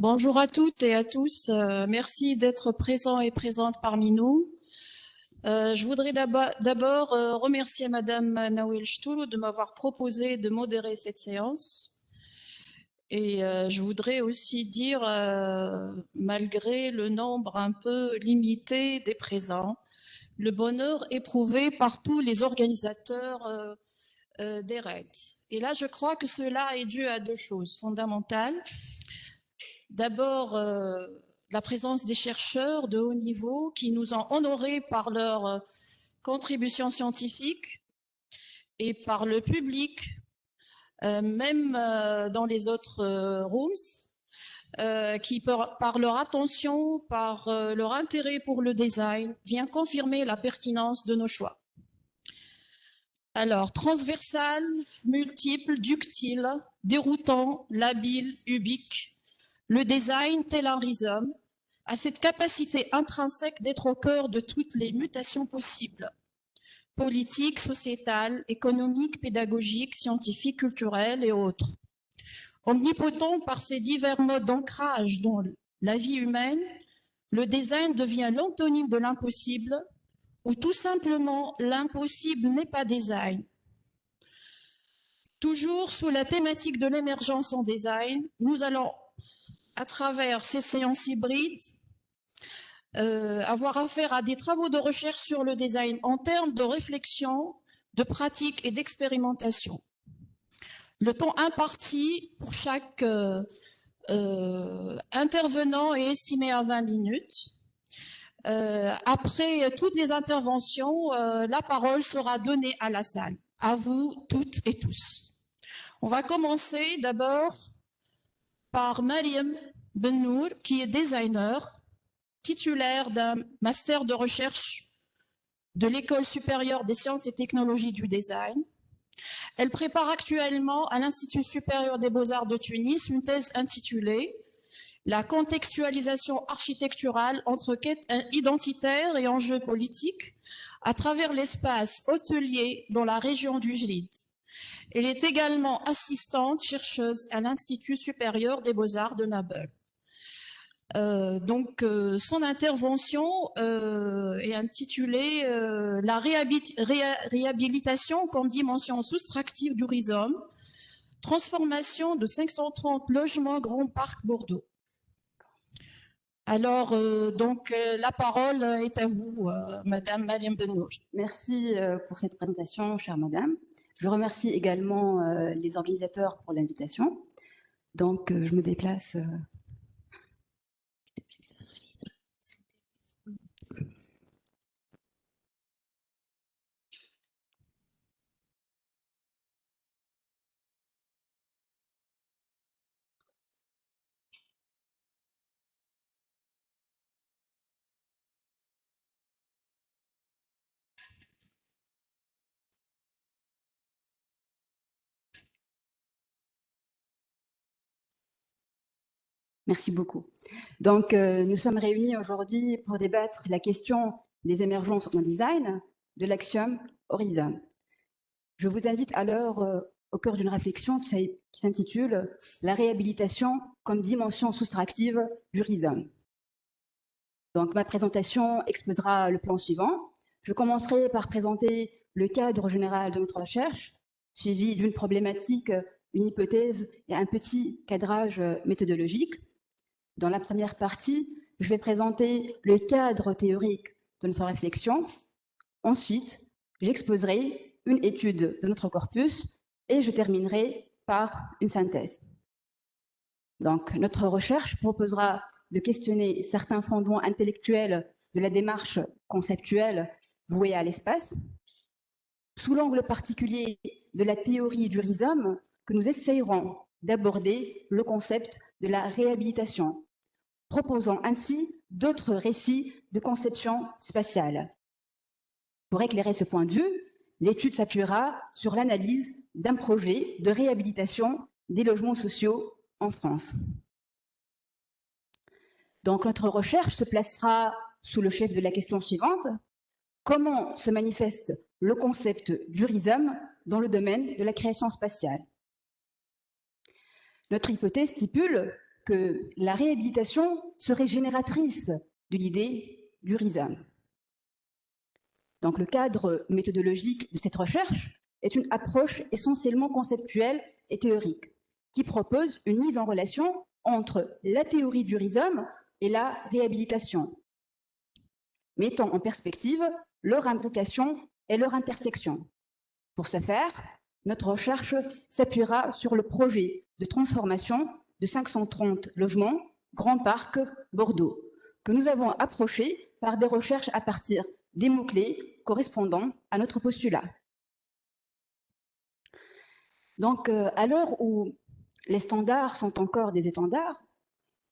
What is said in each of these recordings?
Bonjour à toutes et à tous. Merci d'être présents et présentes parmi nous. Je voudrais d'abord remercier Madame Nawel Chtoulou de m'avoir proposé de modérer cette séance. Et je voudrais aussi dire, malgré le nombre un peu limité des présents, le bonheur éprouvé par tous les organisateurs des raids. Et là, je crois que cela est dû à deux choses fondamentales. D'abord, la présence des chercheurs de haut niveau qui nous ont honorés par leur contribution scientifique et par le public, même dans les autres rooms, qui, par leur attention, par leur intérêt pour le design, vient confirmer la pertinence de nos choix. Alors, transversal, multiple, ductile, déroutant, labile, ubique, le design, tel un rhizome, a cette capacité intrinsèque d'être au cœur de toutes les mutations possibles, politiques, sociétales, économiques, pédagogiques, scientifiques, culturelles et autres. Omnipotent par ses divers modes d'ancrage dans la vie humaine, le design devient l'antonyme de l'impossible, ou tout simplement l'impossible n'est pas design. Toujours sous la thématique de l'émergence en design, nous allons, à travers ces séances hybrides, avoir affaire à des travaux de recherche sur le design en termes de réflexion, de pratique et d'expérimentation. Le temps imparti pour chaque intervenant est estimé à 20 minutes. Après toutes les interventions, la parole sera donnée à la salle. À vous toutes et tous. On va commencer d'abord par Mariam Bennour, qui est designer, titulaire d'un master de recherche de l'École supérieure des sciences et technologies du design. Elle prépare actuellement à l'Institut supérieur des beaux-arts de Tunis une thèse intitulée « La contextualisation architecturale entre quête identitaire et enjeux politiques à travers l'espace hôtelier dans la région du Jlid ». Elle est également assistante chercheuse à l'Institut supérieur des beaux-arts de Nabeul. Son intervention est intitulée La réhabilitation comme dimension soustractive du rhizome, transformation de 530 logements Grand Parc Bordeaux. Alors, la parole est à vous, Madame Mariam Bennour. Merci pour cette présentation, chère Madame. Je remercie également les organisateurs pour l'invitation. Donc, je me déplace. Merci beaucoup. Donc, nous sommes réunis aujourd'hui pour débattre la question des émergences en design, de l'axiome au rhizome. Je vous invite alors au cœur d'une réflexion qui s'intitule « La réhabilitation comme dimension soustractive du rhizome ». Donc, ma présentation exposera le plan suivant. Je commencerai par présenter le cadre général de notre recherche, suivi d'une problématique, une hypothèse et un petit cadrage méthodologique. Dans la première partie, je vais présenter le cadre théorique de notre réflexion. Ensuite, j'exposerai une étude de notre corpus et je terminerai par une synthèse. Donc, notre recherche proposera de questionner certains fondements intellectuels de la démarche conceptuelle vouée à l'espace, sous l'angle particulier de la théorie du rhizome, que nous essayerons d'aborder le concept de la réhabilitation, proposant ainsi d'autres récits de conception spatiale. Pour éclairer ce point de vue, l'étude s'appuiera sur l'analyse d'un projet de réhabilitation des logements sociaux en France. Donc, notre recherche se placera sous le chef de la question suivante. Comment se manifeste le concept du rhizome dans le domaine de la création spatiale? Notre hypothèse stipule que la réhabilitation serait génératrice de l'idée du rhizome. Donc, le cadre méthodologique de cette recherche est une approche essentiellement conceptuelle et théorique qui propose une mise en relation entre la théorie du rhizome et la réhabilitation, mettant en perspective leur imbrication et leur intersection. Pour ce faire, notre recherche s'appuiera sur le projet de transformation de 530 logements Grand Parc Bordeaux, que nous avons approché par des recherches à partir des mots-clés correspondant à notre postulat. Donc, à l'heure où les standards sont encore des étendards,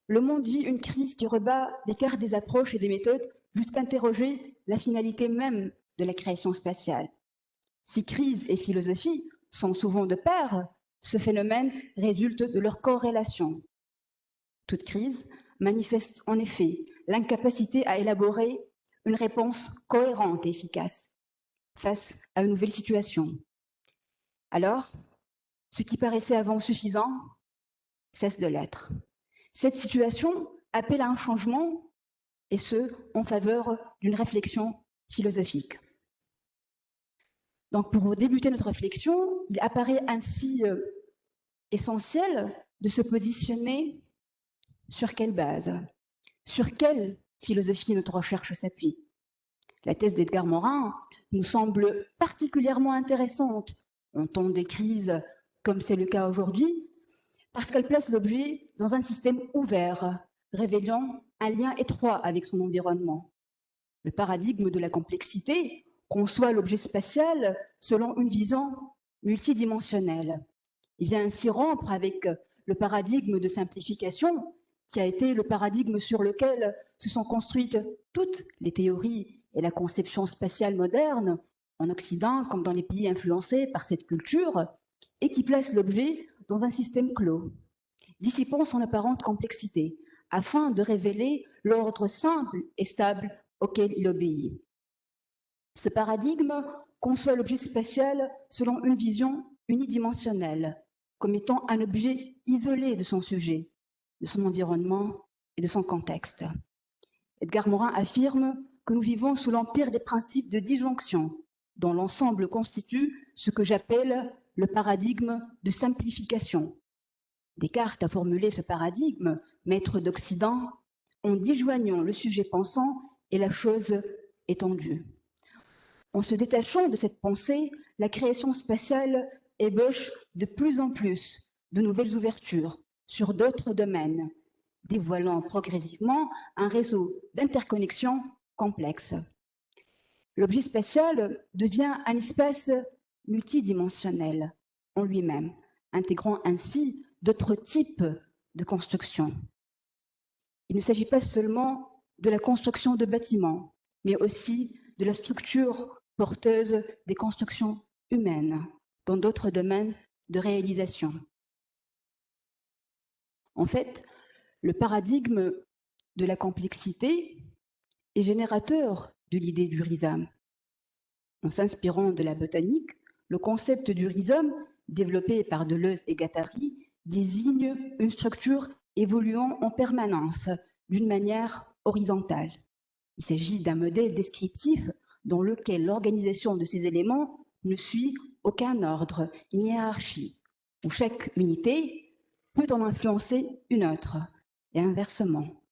le monde vit une crise qui rebat l'écart des approches et des méthodes jusqu'à interroger la finalité même de la création spatiale. Si crise et philosophie sont souvent de pair, ce phénomène résulte de leur corrélation. Toute crise manifeste en effet l'incapacité à élaborer une réponse cohérente et efficace face à une nouvelle situation. Alors, ce qui paraissait avant suffisant cesse de l'être. Cette situation appelle à un changement, et ce, en faveur d'une réflexion philosophique. Donc, pour débuter notre réflexion, il apparaît ainsi essentiel de se positionner sur quelle base, sur quelle philosophie notre recherche s'appuie. La thèse d'Edgar Morin nous semble particulièrement intéressante en temps de crise, comme c'est le cas aujourd'hui, parce qu'elle place l'objet dans un système ouvert, révélant un lien étroit avec son environnement. Le paradigme de la complexité conçoit l'objet spatial selon une vision multidimensionnelle. Il vient ainsi rompre avec le paradigme de simplification qui a été le paradigme sur lequel se sont construites toutes les théories et la conception spatiale moderne, en Occident comme dans les pays influencés par cette culture, et qui place l'objet dans un système clos, dissipant son apparente complexité, afin de révéler l'ordre simple et stable auquel il obéit. Ce paradigme conçoit l'objet spatial selon une vision unidimensionnelle, comme étant un objet isolé de son sujet, de son environnement et de son contexte. Edgar Morin affirme que nous vivons sous l'empire des principes de disjonction, dont l'ensemble constitue ce que j'appelle le paradigme de simplification. Descartes a formulé ce paradigme, maître d'Occident, en disjoignant le sujet pensant et la chose étendue. En se détachant de cette pensée, la création spatiale ébauche de plus en plus de nouvelles ouvertures sur d'autres domaines, dévoilant progressivement un réseau d'interconnexions complexes. L'objet spatial devient un espace multidimensionnel en lui-même, intégrant ainsi d'autres types de constructions. Il ne s'agit pas seulement de la construction de bâtiments, mais aussi de la structure porteuse des constructions humaines dans d'autres domaines de réalisation. En fait, le paradigme de la complexité est générateur de l'idée du rhizome. En s'inspirant de la botanique, le concept du rhizome, développé par Deleuze et Guattari, désigne une structure évoluant en permanence d'une manière horizontale. Il s'agit d'un modèle descriptif dans lequel l'organisation de ces éléments ne suit aucun ordre ni hiérarchie, où chaque unité peut en influencer une autre, et inversement.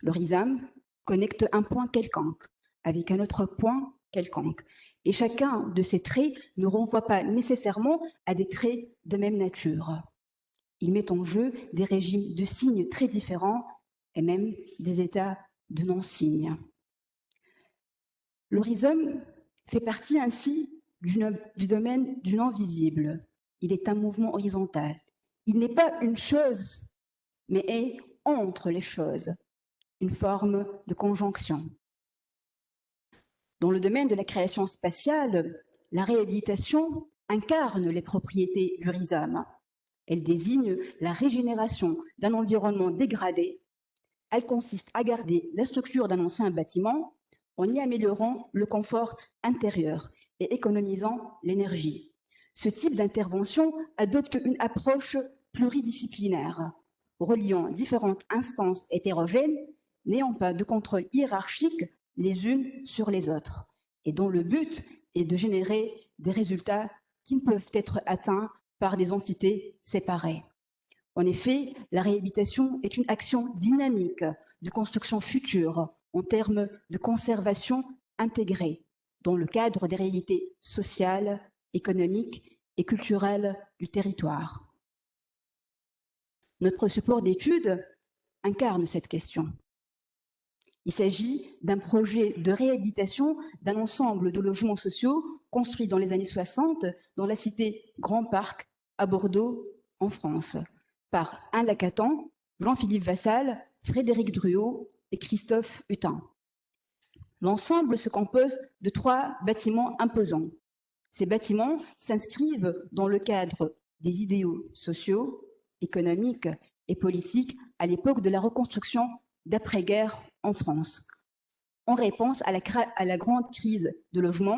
Le rhizome connecte un point quelconque avec un autre point quelconque, et chacun de ces traits ne renvoie pas nécessairement à des traits de même nature. Il met en jeu des régimes de signes très différents et même des états de non-signes. Le rhizome fait partie ainsi du domaine du non-visible. Il est un mouvement horizontal. Il n'est pas une chose, mais est entre les choses, une forme de conjonction. Dans le domaine de la création spatiale, la réhabilitation incarne les propriétés du rhizome. Elle désigne la régénération d'un environnement dégradé. Elle consiste à garder la structure d'un ancien bâtiment en y améliorant le confort intérieur et économisant l'énergie. Ce type d'intervention adopte une approche pluridisciplinaire, reliant différentes instances hétérogènes, n'ayant pas de contrôle hiérarchique les unes sur les autres, et dont le but est de générer des résultats qui ne peuvent être atteints par des entités séparées. En effet, la réhabilitation est une action dynamique de construction future en termes de conservation intégrée dans le cadre des réalités sociales, économiques et culturelles du territoire. Notre support d'étude incarne cette question. Il s'agit d'un projet de réhabilitation d'un ensemble de logements sociaux construits dans les années 60 dans la cité Grand Parc à Bordeaux, en France, par Alain Lacatan, Jean-Philippe Vassal, Frédéric Druot et Christophe Hutin. L'ensemble se compose de 3 bâtiments imposants. Ces bâtiments s'inscrivent dans le cadre des idéaux sociaux, économiques et politiques à l'époque de la reconstruction d'après-guerre en France. En réponse à la grande crise de logement,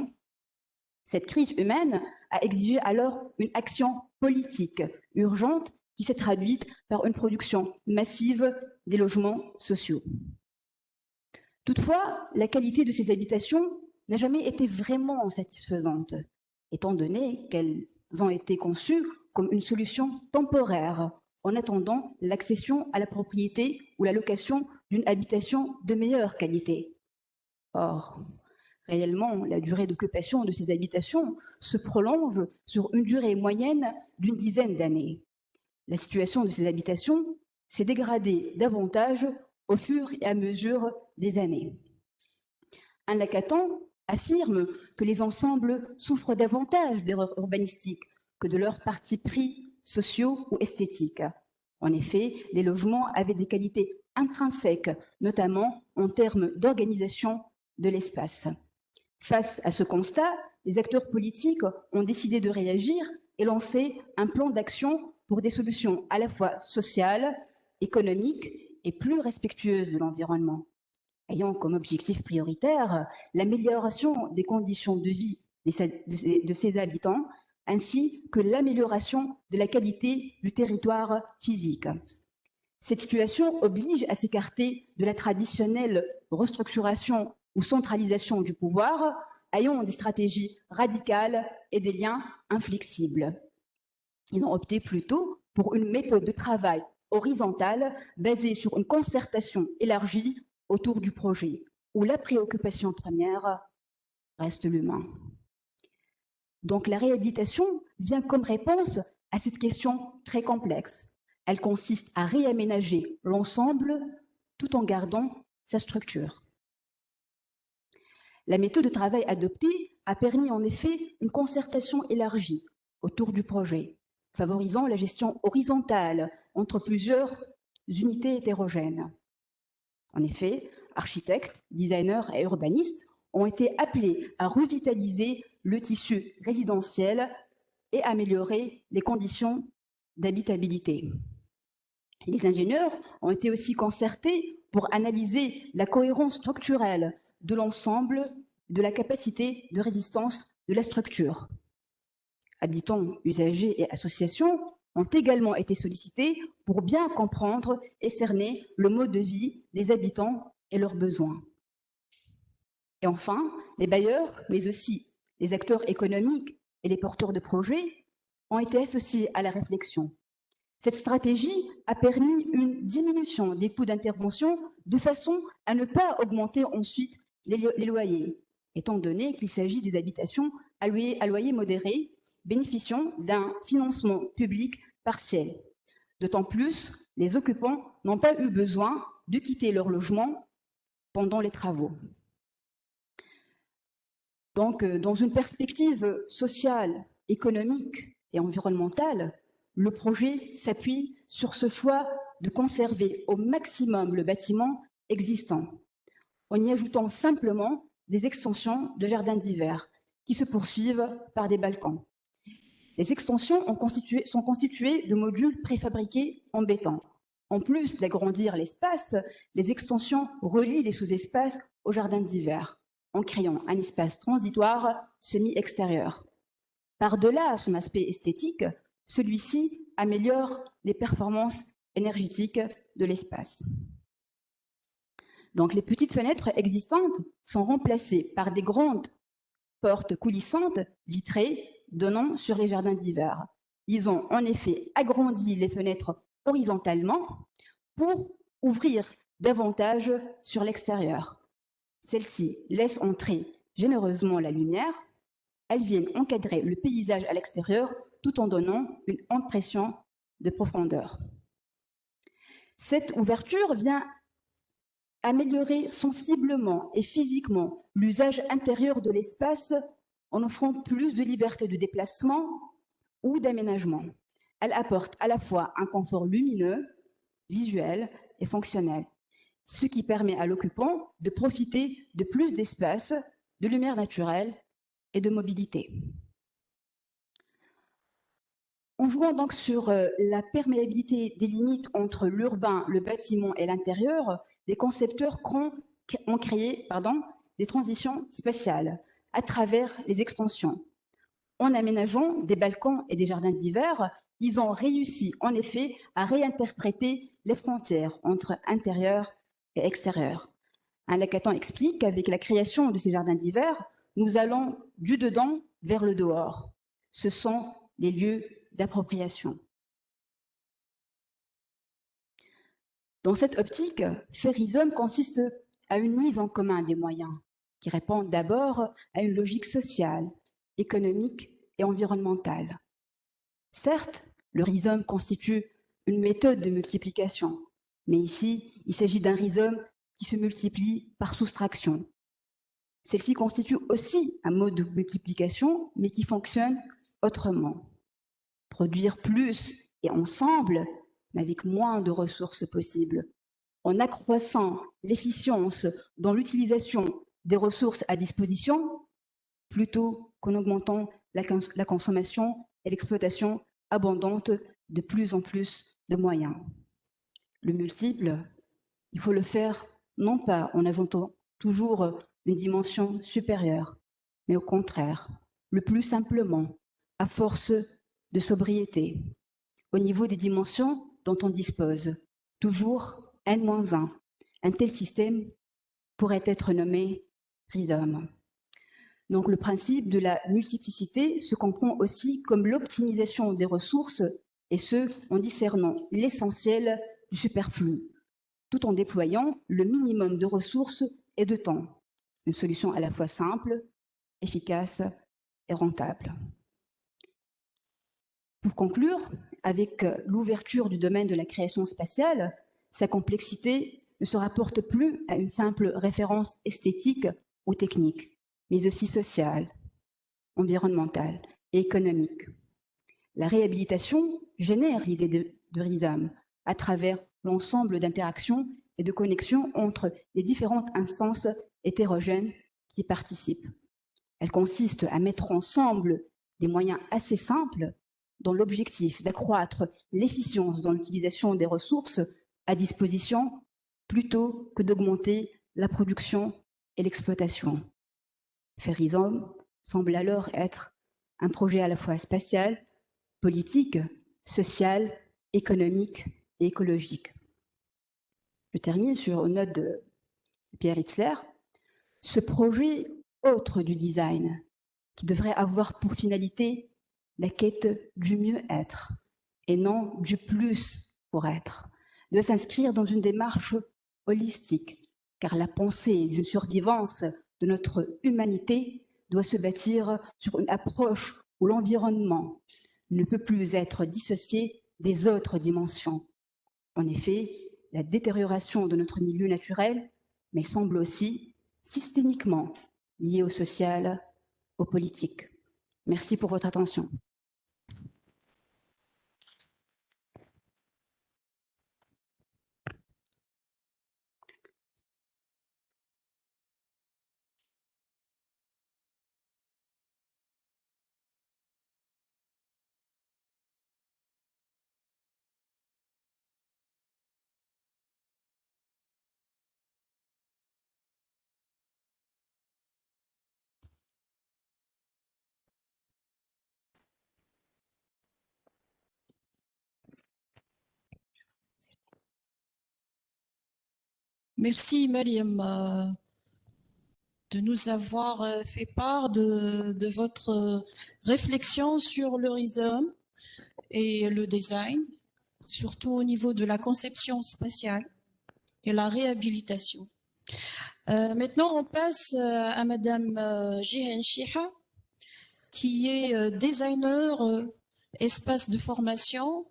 cette crise humaine a exigé alors une action politique urgente qui s'est traduite par une production massive des logements sociaux. Toutefois, la qualité de ces habitations n'a jamais été vraiment satisfaisante, étant donné qu'elles ont été conçues comme une solution temporaire en attendant l'accession à la propriété ou la location d'une habitation de meilleure qualité. Or, réellement, la durée d'occupation de ces habitations se prolonge sur une durée moyenne d'une dizaine d'années. La situation de ces habitations s'est dégradée davantage au fur et à mesure des années. Alain Lacatan affirme que les ensembles souffrent davantage d'erreurs urbanistiques que de leurs partis pris sociaux ou esthétiques. En effet, les logements avaient des qualités intrinsèques, notamment en termes d'organisation de l'espace. Face à ce constat, les acteurs politiques ont décidé de réagir et lancer un plan d'action pour des solutions à la fois sociales, économiques et plus respectueuses de l'environnement, ayant comme objectif prioritaire l'amélioration des conditions de vie de ses habitants, ainsi que l'amélioration de la qualité du territoire physique. Cette situation oblige à s'écarter de la traditionnelle restructuration ou centralisation du pouvoir, ayant des stratégies radicales et des liens inflexibles. Ils ont opté plutôt pour une méthode de travail horizontale basée sur une concertation élargie autour du projet, où la préoccupation première reste l'humain. Donc la réhabilitation vient comme réponse à cette question très complexe. Elle consiste à réaménager l'ensemble tout en gardant sa structure. La méthode de travail adoptée a permis en effet une concertation élargie autour du projet, favorisant la gestion horizontale entre plusieurs unités hétérogènes. En effet, architectes, designers et urbanistes ont été appelés à revitaliser le tissu résidentiel et améliorer les conditions d'habitabilité. Les ingénieurs ont été aussi concertés pour analyser la cohérence structurelle de l'ensemble de la capacité de résistance de la structure. Habitants, usagers et associations ont également été sollicités pour bien comprendre et cerner le mode de vie des habitants et leurs besoins. Et enfin, les bailleurs, mais aussi les acteurs économiques et les porteurs de projets ont été associés à la réflexion. Cette stratégie a permis une diminution des coûts d'intervention de façon à ne pas augmenter ensuite les loyers, étant donné qu'il s'agit des habitations à loyer modéré, bénéficiant d'un financement public partiel. D'autant plus, les occupants n'ont pas eu besoin de quitter leur logement pendant les travaux. Donc, dans une perspective sociale, économique et environnementale, le projet s'appuie sur ce choix de conserver au maximum le bâtiment existant, en y ajoutant simplement des extensions de jardins d'hiver qui se poursuivent par des balcons. Les extensions sont constituées de modules préfabriqués en béton. En plus d'agrandir l'espace, les extensions relient les sous-espaces au jardin d'hiver, en créant un espace transitoire semi-extérieur. Par-delà son aspect esthétique, celui-ci améliore les performances énergétique de l'espace. Donc les petites fenêtres existantes sont remplacées par des grandes portes coulissantes vitrées donnant sur les jardins d'hiver. Ils ont en effet agrandi les fenêtres horizontalement pour ouvrir davantage sur l'extérieur. Celles-ci laissent entrer généreusement la lumière. Elles viennent encadrer le paysage à l'extérieur tout en donnant une impression de profondeur. Cette ouverture vient améliorer sensiblement et physiquement l'usage intérieur de l'espace en offrant plus de liberté de déplacement ou d'aménagement. Elle apporte à la fois un confort lumineux, visuel et fonctionnel, ce qui permet à l'occupant de profiter de plus d'espace, de lumière naturelle et de mobilité. En jouant donc sur la perméabilité des limites entre l'urbain, le bâtiment et l'intérieur, les concepteurs ont créé des transitions spatiales à travers les extensions. En aménageant des balcons et des jardins d'hiver, ils ont réussi en effet à réinterpréter les frontières entre intérieur et extérieur. Un Lacan explique qu'avec la création de ces jardins d'hiver, nous allons du dedans vers le dehors. Ce sont les lieux d'appropriation. Dans cette optique, Férisome consiste à une mise en commun des moyens qui répondent d'abord à une logique sociale, économique et environnementale. Certes, le rhizome constitue une méthode de multiplication, mais ici, il s'agit d'un rhizome qui se multiplie par soustraction. Celle-ci constitue aussi un mode de multiplication, mais qui fonctionne autrement. Produire plus et ensemble, mais avec moins de ressources possibles, en accroissant l'efficience dans l'utilisation des ressources à disposition, plutôt qu'en augmentant la consommation et l'exploitation abondante de plus en plus de moyens. Le multiple, il faut le faire non pas en ajoutant toujours une dimension supérieure, mais au contraire, le plus simplement, à force de sobriété, au niveau des dimensions dont on dispose, toujours n-1. Un tel système pourrait être nommé rhizome. Donc le principe de la multiplicité se comprend aussi comme l'optimisation des ressources, et ce, en discernant l'essentiel du superflu, tout en déployant le minimum de ressources et de temps. Une solution à la fois simple, efficace et rentable. Pour conclure, avec l'ouverture du domaine de la création spatiale, sa complexité ne se rapporte plus à une simple référence esthétique ou technique, mais aussi sociale, environnementale et économique. La réhabilitation génère l'idée de rhizome à travers l'ensemble d'interactions et de connexions entre les différentes instances hétérogènes qui participent. Elle consiste à mettre ensemble des moyens assez simples dans l'objectif d'accroître l'efficience dans l'utilisation des ressources à disposition plutôt que d'augmenter la production et l'exploitation. Férisome semble alors être un projet à la fois spatial, politique, social, économique et écologique. Je termine sur une note de Pierre Itzler. Ce projet autre du design, qui devrait avoir pour finalité la quête du mieux-être et non du plus pour être, doit s'inscrire dans une démarche holistique, car la pensée d'une survivance de notre humanité doit se bâtir sur une approche où l'environnement ne peut plus être dissocié des autres dimensions. En effet, la détérioration de notre milieu naturel, mais semble aussi systémiquement liée au social, au politique. Merci pour votre attention. Merci Mariam de nous avoir fait part de votre réflexion sur le rhizome et le design, surtout au niveau de la conception spatiale et la réhabilitation. Maintenant, on passe à Madame Jihen Chiha, qui est designer espace de formation,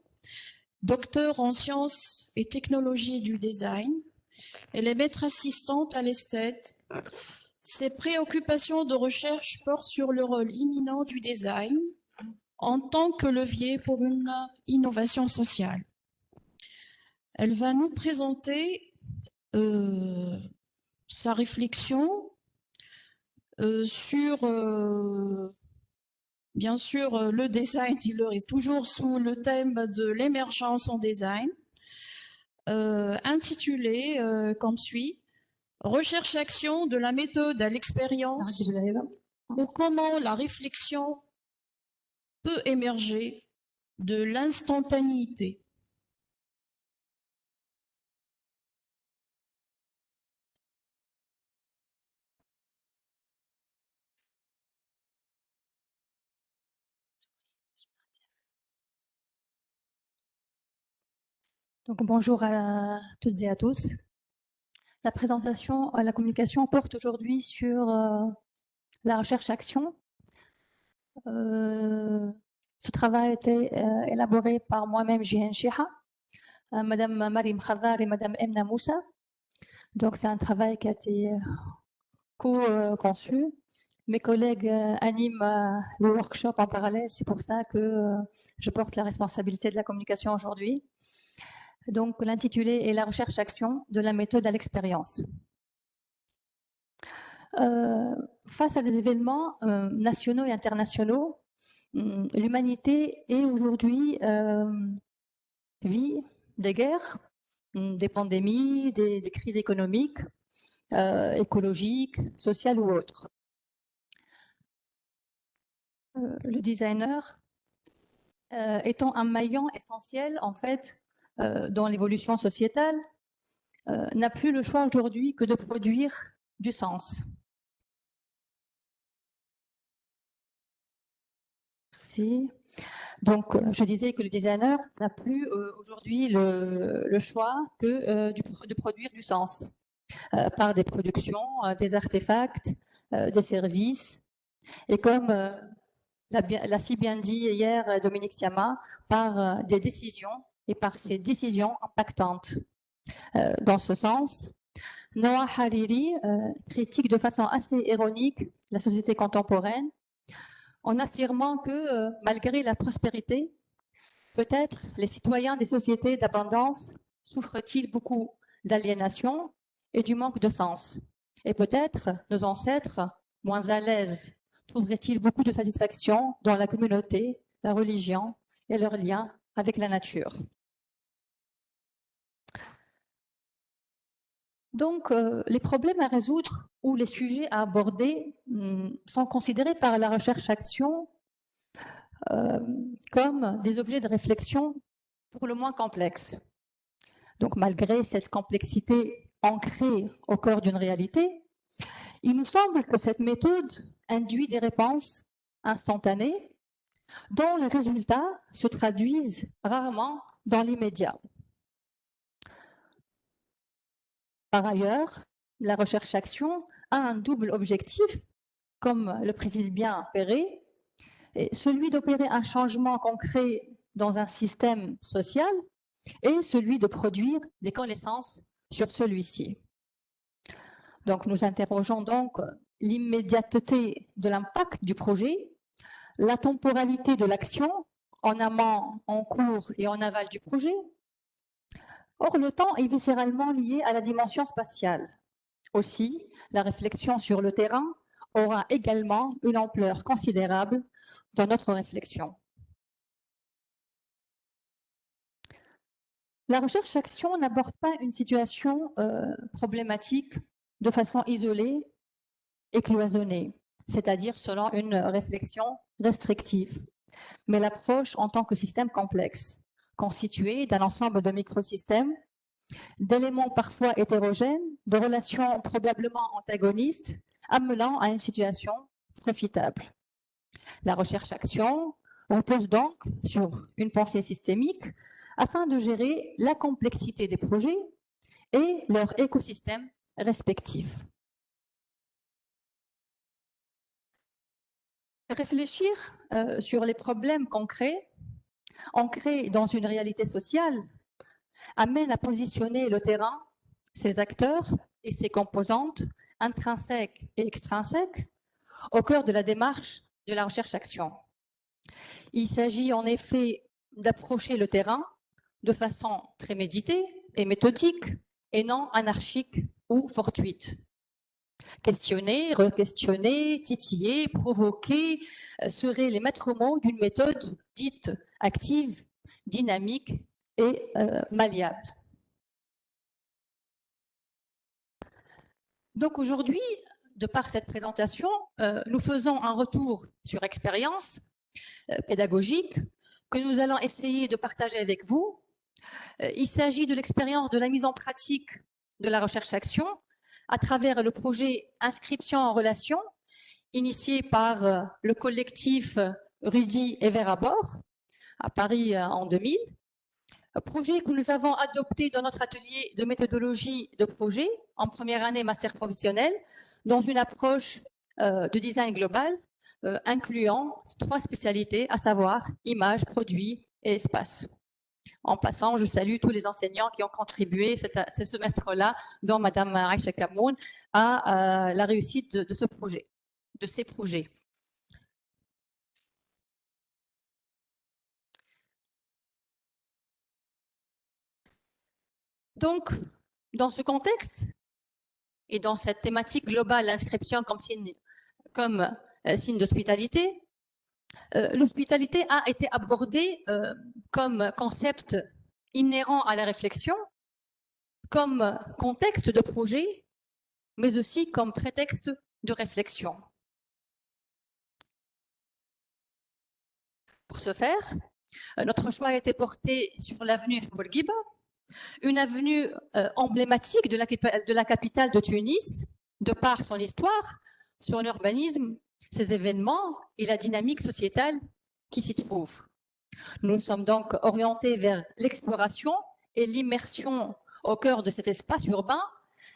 docteur en sciences et technologies du design. Elle est maître assistante à l'ESTED. Ses préoccupations de recherche portent sur le rôle imminent du design en tant que levier pour une innovation sociale. Elle va nous présenter sa réflexion sur, bien sûr, le design. Il est toujours sous le thème de l'émergence en design, intitulé comme suit « Recherche-action de la méthode à l'expérience ou comment la réflexion peut émerger de l'instantanéité ». Donc, bonjour à toutes et à tous. La présentation, la communication porte aujourd'hui sur la recherche-action. Ce travail a été élaboré par moi-même, Jihen Chiha, Madame Marim Khadar et Madame Emna Moussa. Donc, c'est un travail qui a été co-conçu. Mes collègues animent le workshop en parallèle. C'est pour ça que je porte la responsabilité de la communication aujourd'hui. Donc, l'intitulé est « La recherche-action de la méthode à l'expérience ». Face à des événements nationaux et internationaux, l'humanité est aujourd'hui vit des guerres, des pandémies, des crises économiques, écologiques, sociales ou autres. Le designer étant un maillon essentiel en fait dans l'évolution sociétale, n'a plus le choix aujourd'hui que de produire du sens. Merci. Donc, je disais que le designer n'a plus aujourd'hui le choix que de produire du sens par des productions, des artefacts, des services, et comme l'a si bien dit hier Dominique Siama, par des décisions et par ces décisions impactantes. Dans ce sens, Noah Hariri critique de façon assez ironique la société contemporaine en affirmant que malgré la prospérité, peut-être les citoyens des sociétés d'abondance souffrent-ils beaucoup d'aliénation et du manque de sens. Et peut-être nos ancêtres, moins à l'aise, trouveraient-ils beaucoup de satisfaction dans la communauté, la religion et leurs liens avec la nature. Donc, les problèmes à résoudre ou les sujets à aborder sont considérés par la recherche-action comme des objets de réflexion pour le moins complexes. Donc, malgré cette complexité ancrée au cœur d'une réalité, il nous semble que cette méthode induit des réponses instantanées dont les résultats se traduisent rarement dans l'immédiat. Par ailleurs, la recherche-action a un double objectif, comme le précise bien Perret, celui d'opérer un changement concret dans un système social et celui de produire des connaissances sur celui-ci. Donc, nous interrogeons donc l'immédiateté de l'impact du projet, la temporalité de l'action en amont, en cours et en aval du projet. Or, le temps est viscéralement lié à la dimension spatiale. Aussi, la réflexion sur le terrain aura également une ampleur considérable dans notre réflexion. La recherche-action n'aborde pas une situation problématique de façon isolée et cloisonnée, c'est-à-dire selon une réflexion restrictive, mais l'approche en tant que système complexe, constitué d'un ensemble de microsystèmes d'éléments parfois hétérogènes, de relations probablement antagonistes, amenant à une situation profitable. La recherche-action repose donc sur une pensée systémique afin de gérer la complexité des projets et leur écosystème respectif. Réfléchir sur les problèmes concrets, ancrés dans une réalité sociale, amène à positionner le terrain, ses acteurs et ses composantes, intrinsèques et extrinsèques, au cœur de la démarche de la recherche-action. Il s'agit en effet d'approcher le terrain de façon préméditée et méthodique et non anarchique ou fortuite. Questionner, re-questionner, titiller, provoquer seraient les maîtres mots d'une méthode dite active, dynamique et malléable. Donc aujourd'hui, de par cette présentation, nous faisons un retour sur expérience pédagogique que nous allons essayer de partager avec vous. Il s'agit de l'expérience de la mise en pratique de la recherche-action à travers le projet Inscription en relation, initié par le collectif Rudy et Vera Bord à Paris en 2000. Projet que nous avons adopté dans notre atelier de méthodologie de projet en première année master professionnel dans une approche de design global incluant 3 spécialités, à savoir images, produits et espace. En passant, je salue tous les enseignants qui ont contribué ce semestre-là, dont Madame Aïcha Kamoun, à la réussite de ce projet, de ces projets. Donc, dans ce contexte et dans cette thématique globale, l'inscription comme signe d'hospitalité, l'hospitalité a été abordée comme concept inhérent à la réflexion, comme contexte de projet, mais aussi comme prétexte de réflexion. Pour ce faire, notre choix a été porté sur l'avenue Bourguiba, une avenue emblématique de la capitale de Tunis, de par son histoire, son urbanisme, ses événements et la dynamique sociétale qui s'y trouve. Nous sommes donc orientés vers l'exploration et l'immersion au cœur de cet espace urbain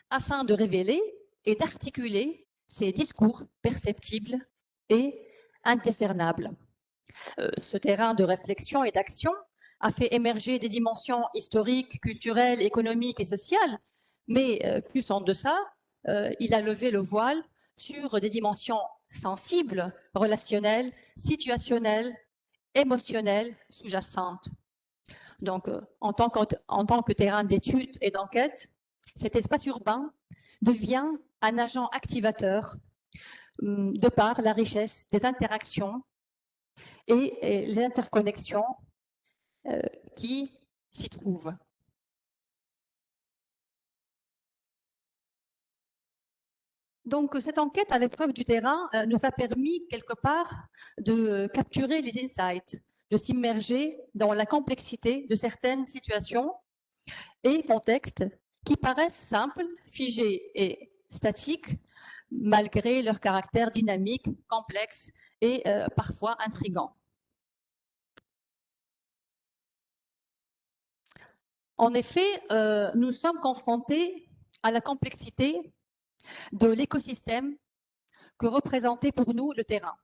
afin de révéler et d'articuler ces discours perceptibles et indiscernables. Ce terrain de réflexion et d'action a fait émerger des dimensions historiques, culturelles, économiques et sociales, mais plus en deçà, il a levé le voile sur des dimensions sensibles, relationnelles, situationnelles, émotionnelles, sous-jacentes. Donc, en tant que terrain d'étude et d'enquête, cet espace urbain devient un agent activateur de par la richesse des interactions et les interconnexions qui s'y trouvent. Donc, cette enquête à l'épreuve du terrain nous a permis quelque part de capturer les insights, de s'immerger dans la complexité de certaines situations et contextes qui paraissent simples, figés et statiques, malgré leur caractère dynamique, complexe et parfois intrigant. En effet, nous sommes confrontés à la complexité de l'écosystème que représentait pour nous le terrain,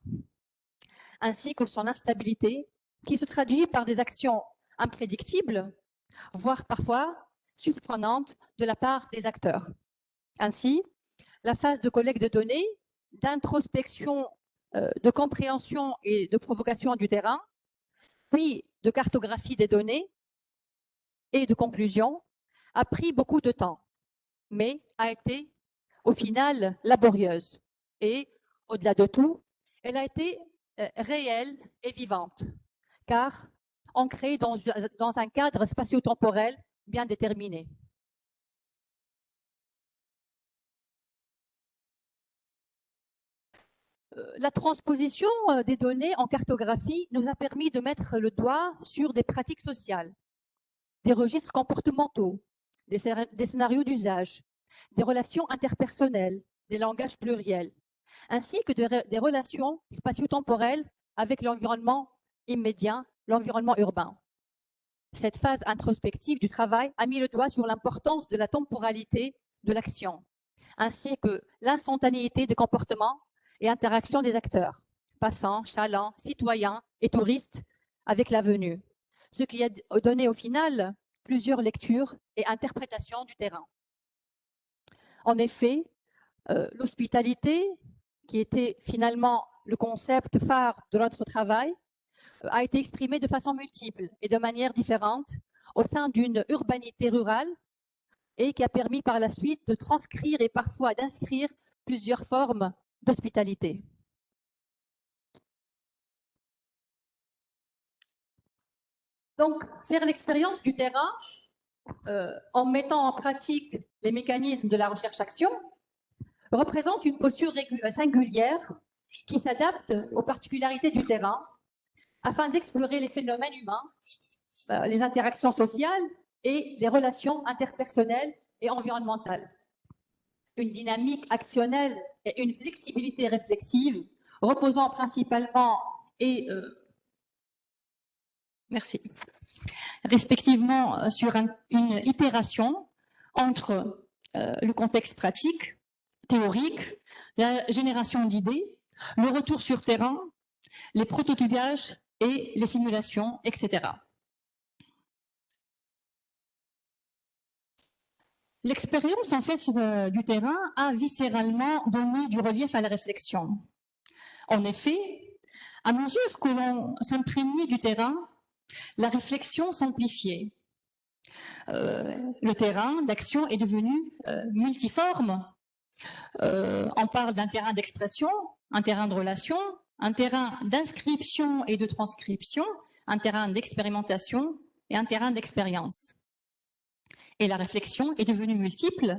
ainsi que son instabilité qui se traduit par des actions imprédictibles, voire parfois surprenantes de la part des acteurs. Ainsi, la phase de collecte de données, d'introspection, de compréhension et de provocation du terrain, puis de cartographie des données et de conclusion, a pris beaucoup de temps, mais a été au final laborieuse. Et au-delà de tout, elle a été réelle et vivante, car ancrée dans un cadre spatio-temporel bien déterminé. La transposition des données en cartographie nous a permis de mettre le doigt sur des pratiques sociales, des registres comportementaux, des scénarios d'usage, des relations interpersonnelles, des langages pluriels, ainsi que des relations spatio-temporelles avec l'environnement immédiat, l'environnement urbain. Cette phase introspective du travail a mis le doigt sur l'importance de la temporalité de l'action, ainsi que l'instantanéité des comportements et interactions des acteurs, passants, chalands, citoyens et touristes avec la venue, ce qui a donné au final plusieurs lectures et interprétations du terrain. En effet, l'hospitalité, qui était finalement le concept phare de notre travail, a été exprimée de façon multiple et de manière différente au sein d'une urbanité rurale et qui a permis par la suite de transcrire et parfois d'inscrire plusieurs formes d'hospitalité. Donc, faire l'expérience du terrain en mettant en pratique les mécanismes de la recherche-action représente une posture singulière qui s'adapte aux particularités du terrain afin d'explorer les phénomènes humains, les interactions sociales et les relations interpersonnelles et environnementales. Une dynamique actionnelle et une flexibilité réflexive reposant principalement et respectivement sur une itération entre le contexte pratique, théorique, la génération d'idées, le retour sur terrain, les prototypages et les simulations, etc. L'expérience en fait du terrain a viscéralement donné du relief à la réflexion. En effet, à mesure que l'on s'imprégnait du terrain, la réflexion s'amplifiait. Le terrain d'action est devenu multiforme. On parle d'un terrain d'expression, un terrain de relation, un terrain d'inscription et de transcription, un terrain d'expérimentation et un terrain d'expérience. Et la réflexion est devenue multiple.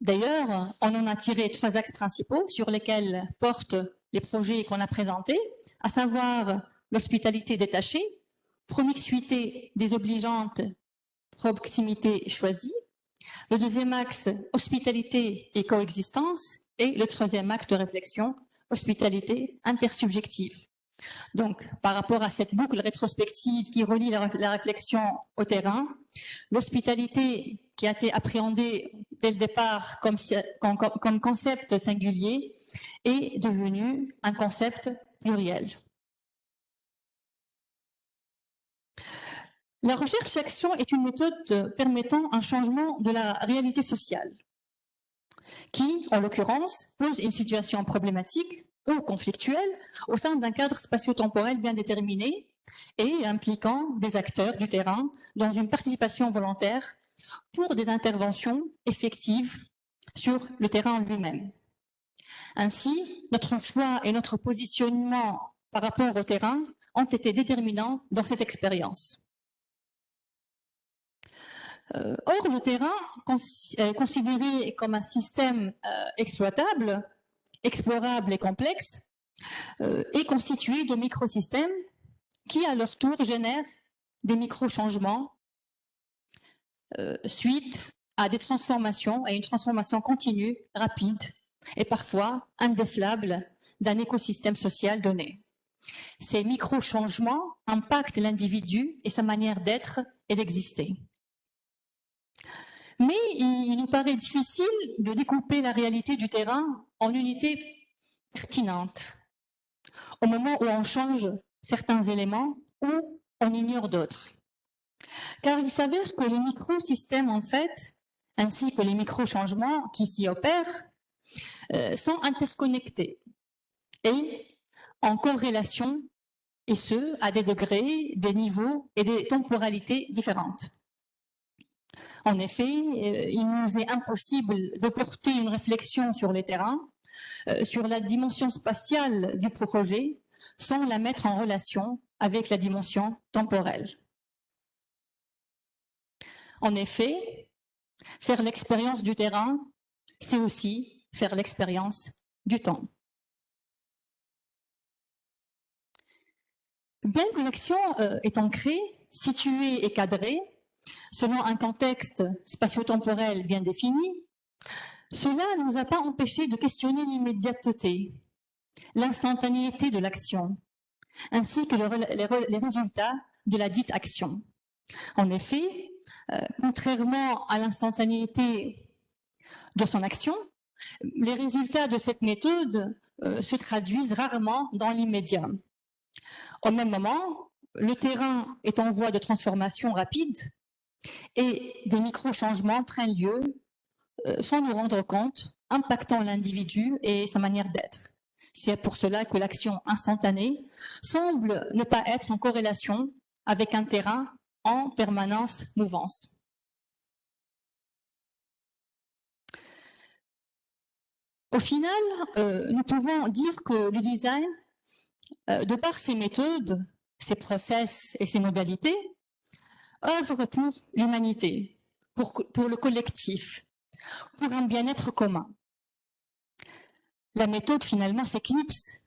D'ailleurs, on en a tiré 3 axes principaux sur lesquels portent les projets qu'on a présentés, à savoir l'hospitalité détachée, promiscuité désobligeante, proximité choisie. Le deuxième axe, hospitalité et coexistence. Et le troisième axe de réflexion, hospitalité intersubjective. Donc, par rapport à cette boucle rétrospective qui relie la réflexion au terrain, l'hospitalité qui a été appréhendée dès le départ comme concept singulier est devenue un concept pluriel. La recherche-action est une méthode permettant un changement de la réalité sociale qui, en l'occurrence, pose une situation problématique ou conflictuelle au sein d'un cadre spatio-temporel bien déterminé et impliquant des acteurs du terrain dans une participation volontaire pour des interventions effectives sur le terrain lui-même. Ainsi, notre choix et notre positionnement par rapport au terrain ont été déterminants dans cette expérience. Or, le terrain, considéré comme un système exploitable, explorable et complexe, est constitué de microsystèmes qui, à leur tour, génèrent des micro-changements suite à des transformations et une transformation continue, rapide et parfois indécelable d'un écosystème social donné. Ces micro-changements impactent l'individu et sa manière d'être et d'exister. Mais il nous paraît difficile de découper la réalité du terrain en unités pertinentes, au moment où on change certains éléments ou on ignore d'autres. Car il s'avère que les microsystèmes, en fait, ainsi que les micro-changements qui s'y opèrent, sont interconnectés et en corrélation, et ce, à des degrés, des niveaux et des temporalités différentes. En effet, il nous est impossible de porter une réflexion sur les terrains, sur la dimension spatiale du projet, sans la mettre en relation avec la dimension temporelle. En effet, faire l'expérience du terrain, c'est aussi faire l'expérience du temps. Bien que l'action est ancrée, située et cadrée, selon un contexte spatio-temporel bien défini, cela ne nous a pas empêché de questionner l'immédiateté, l'instantanéité de l'action, ainsi que les résultats de la dite action. En effet, contrairement à l'instantanéité de son action, les résultats de cette méthode se traduisent rarement dans l'immédiat. Au même moment, le terrain est en voie de transformation rapide et des micro-changements prennent lieu sans nous rendre compte, impactant l'individu et sa manière d'être. C'est pour cela que l'action instantanée semble ne pas être en corrélation avec un terrain en permanence mouvance. Au final, nous pouvons dire que le design, de par ses méthodes, ses process et ses modalités, œuvre pour l'humanité, pour le collectif, pour un bien-être commun. La méthode, finalement, s'éclipse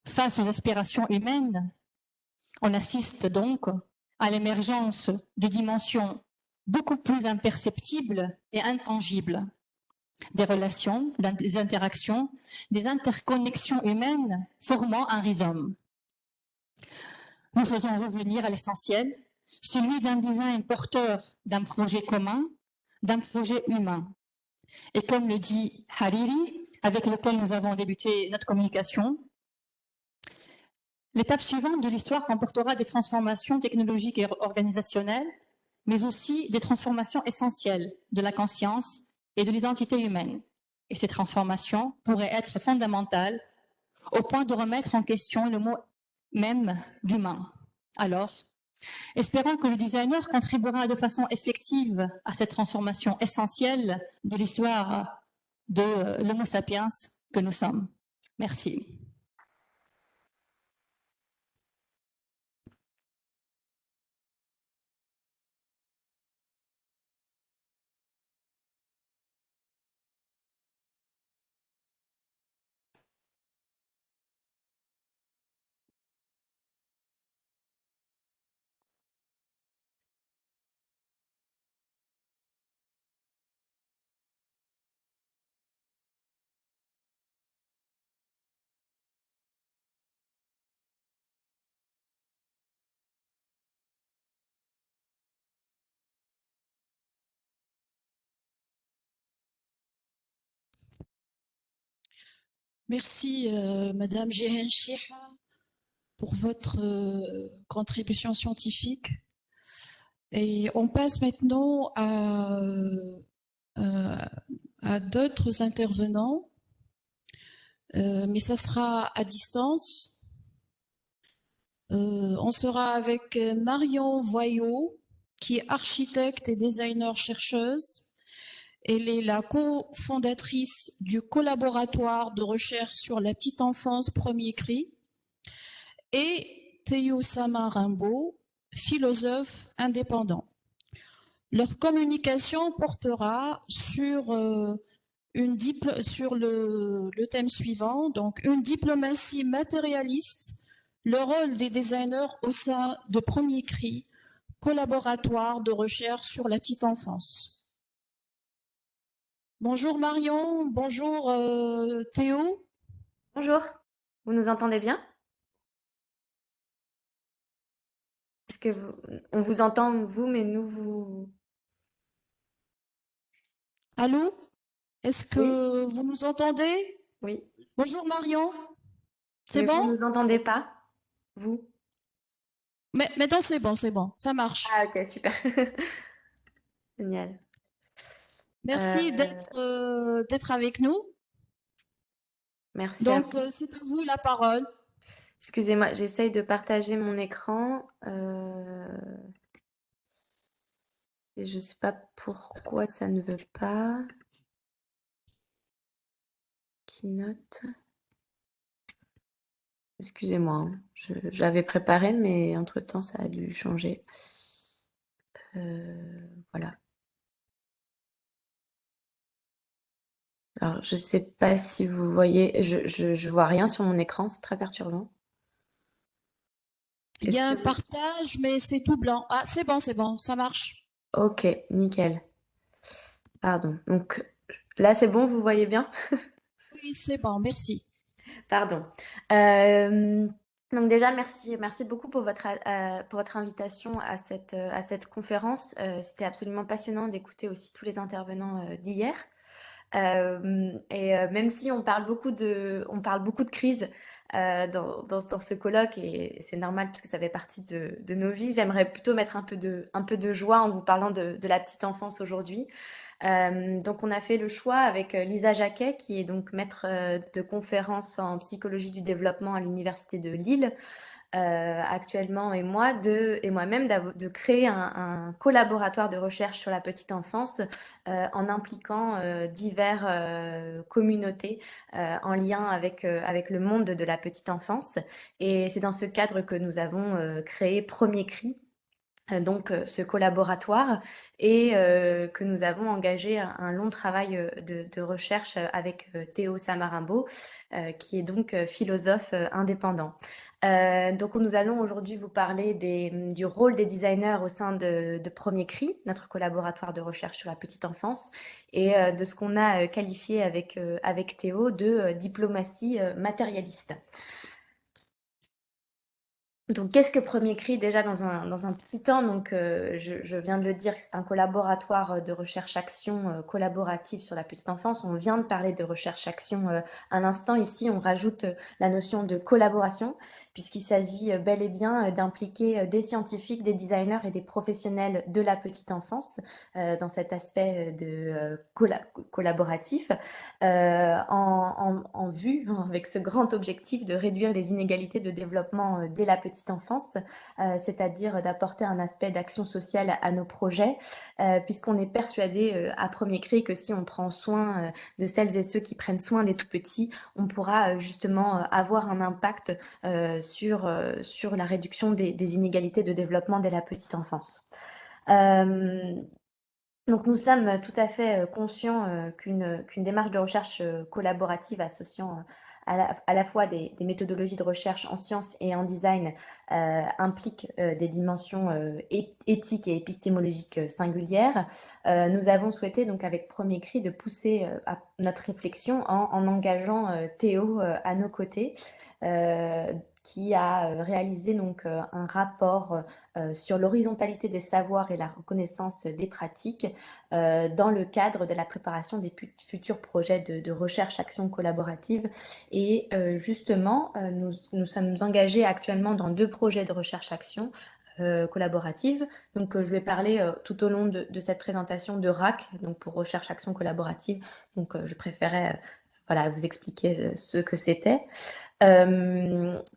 face aux aspirations humaines. On assiste donc à l'émergence de dimensions beaucoup plus imperceptibles et intangibles, des relations, des interactions, des interconnexions humaines formant un rhizome. Nous faisons revenir à l'essentiel, celui d'un design porteur d'un projet commun, d'un projet humain. Et comme le dit Hariri, avec lequel nous avons débuté notre communication, l'étape suivante de l'histoire comportera des transformations technologiques et organisationnelles, mais aussi des transformations essentielles de la conscience et de l'identité humaine. Et ces transformations pourraient être fondamentales au point de remettre en question le mot même d'humain. Alors, espérons que le designer contribuera de façon effective à cette transformation essentielle de l'histoire de l'Homo sapiens que nous sommes. Merci. Merci, Madame Jehen Chiha, pour votre contribution scientifique. Et on passe maintenant à d'autres intervenants, mais ça sera à distance. On sera avec Marion Voyot, qui est architecte et designer-chercheuse. Elle est la cofondatrice du collaboratoire de recherche sur la petite enfance Premier Cri. Et Théo Samarimbo, philosophe indépendant. Leur communication portera sur, le thème suivant, donc une diplomatie matérialiste, le rôle des designers au sein de Premier Cri, collaboratoire de recherche sur la petite enfance. Bonjour Marion, bonjour Théo. Bonjour, vous nous entendez bien? Est-ce que on vous entend, vous, mais nous, vous... Allô? Est-ce que vous nous entendez? Oui. Bonjour Marion. C'est Mais bon? vous nous entendez pas, vous? Mais maintenant c'est bon, ça marche. Ah, ok, super. Génial. Merci d'être avec nous. Merci à Donc, vous. c'est à vous la parole. Excusez-moi, j'essaye de partager mon écran. Et je ne sais pas pourquoi ça ne veut pas. Keynote. Excusez-moi, hein. J'avais préparé, mais entre-temps, ça a dû changer. Voilà. Alors, je ne sais pas si vous voyez, je vois rien sur mon écran, c'est très perturbant. Il y a Est-ce un que vous- partage, mais c'est tout blanc. Ah, c'est bon, ça marche. Ok, nickel. Pardon. Donc là, c'est bon, vous voyez bien? Oui, c'est bon, merci. Pardon. Euh, donc déjà, merci beaucoup pour votre invitation à cette conférence. C'était absolument passionnant d'écouter aussi tous les intervenants d'hier. Même si on parle beaucoup de crise dans ce colloque, et c'est normal parce que ça fait partie de nos vies, j'aimerais plutôt mettre un peu de joie en vous parlant de la petite enfance aujourd'hui. Donc, on a fait le choix avec Lisa Jacquet, qui est donc maître de conférence en psychologie du développement à l'Université de Lille actuellement, et moi-même de créer un collaboratoire de recherche sur la petite enfance en impliquant divers communautés en lien avec le monde de la petite enfance. Et c'est dans ce cadre que nous avons créé Premier Cri, ce collaboratoire, et que nous avons engagé un long travail de recherche avec Théo Samarimbo, qui est donc philosophe indépendant. Donc nous allons aujourd'hui vous parler du rôle des designers au sein de Premier Cri, notre collaboratoire de recherche sur la petite enfance, et de ce qu'on a qualifié avec Théo de diplomatie matérialiste. Donc, qu'est-ce que Premier Cri? Déjà, dans un petit temps, donc, je viens de le dire, c'est un collaboratoire de recherche-action collaborative sur la petite enfance. On vient de parler de recherche-action à l'instant. Ici, on rajoute la notion de collaboration, puisqu'il s'agit bel et bien d'impliquer des scientifiques, des designers et des professionnels de la petite enfance dans cet aspect collaboratif, en vue, avec ce grand objectif de réduire les inégalités de développement dès la petite enfance, c'est-à-dire d'apporter un aspect d'action sociale à nos projets, puisqu'on est persuadé à Premier Cri que si on prend soin de celles et ceux qui prennent soin des tout petits, on pourra justement avoir un impact sur la réduction des inégalités de développement dès la petite enfance. Donc nous sommes tout à fait conscients qu'une démarche de recherche collaborative associant à la fois des méthodologies de recherche en sciences et en design implique des dimensions éthiques et épistémologiques singulières. Nous avons souhaité donc avec Premier Cri de pousser à notre réflexion en engageant Théo à nos côtés, qui a réalisé donc un rapport sur l'horizontalité des savoirs et la reconnaissance des pratiques dans le cadre de la préparation des futurs projets de recherche-action collaborative. Et justement, nous sommes engagés actuellement dans 2 projets de recherche-action collaborative. Donc, je vais parler tout au long de cette présentation de RAC, donc pour recherche-action collaborative. Donc, je préférais voilà, vous expliquer ce que c'était.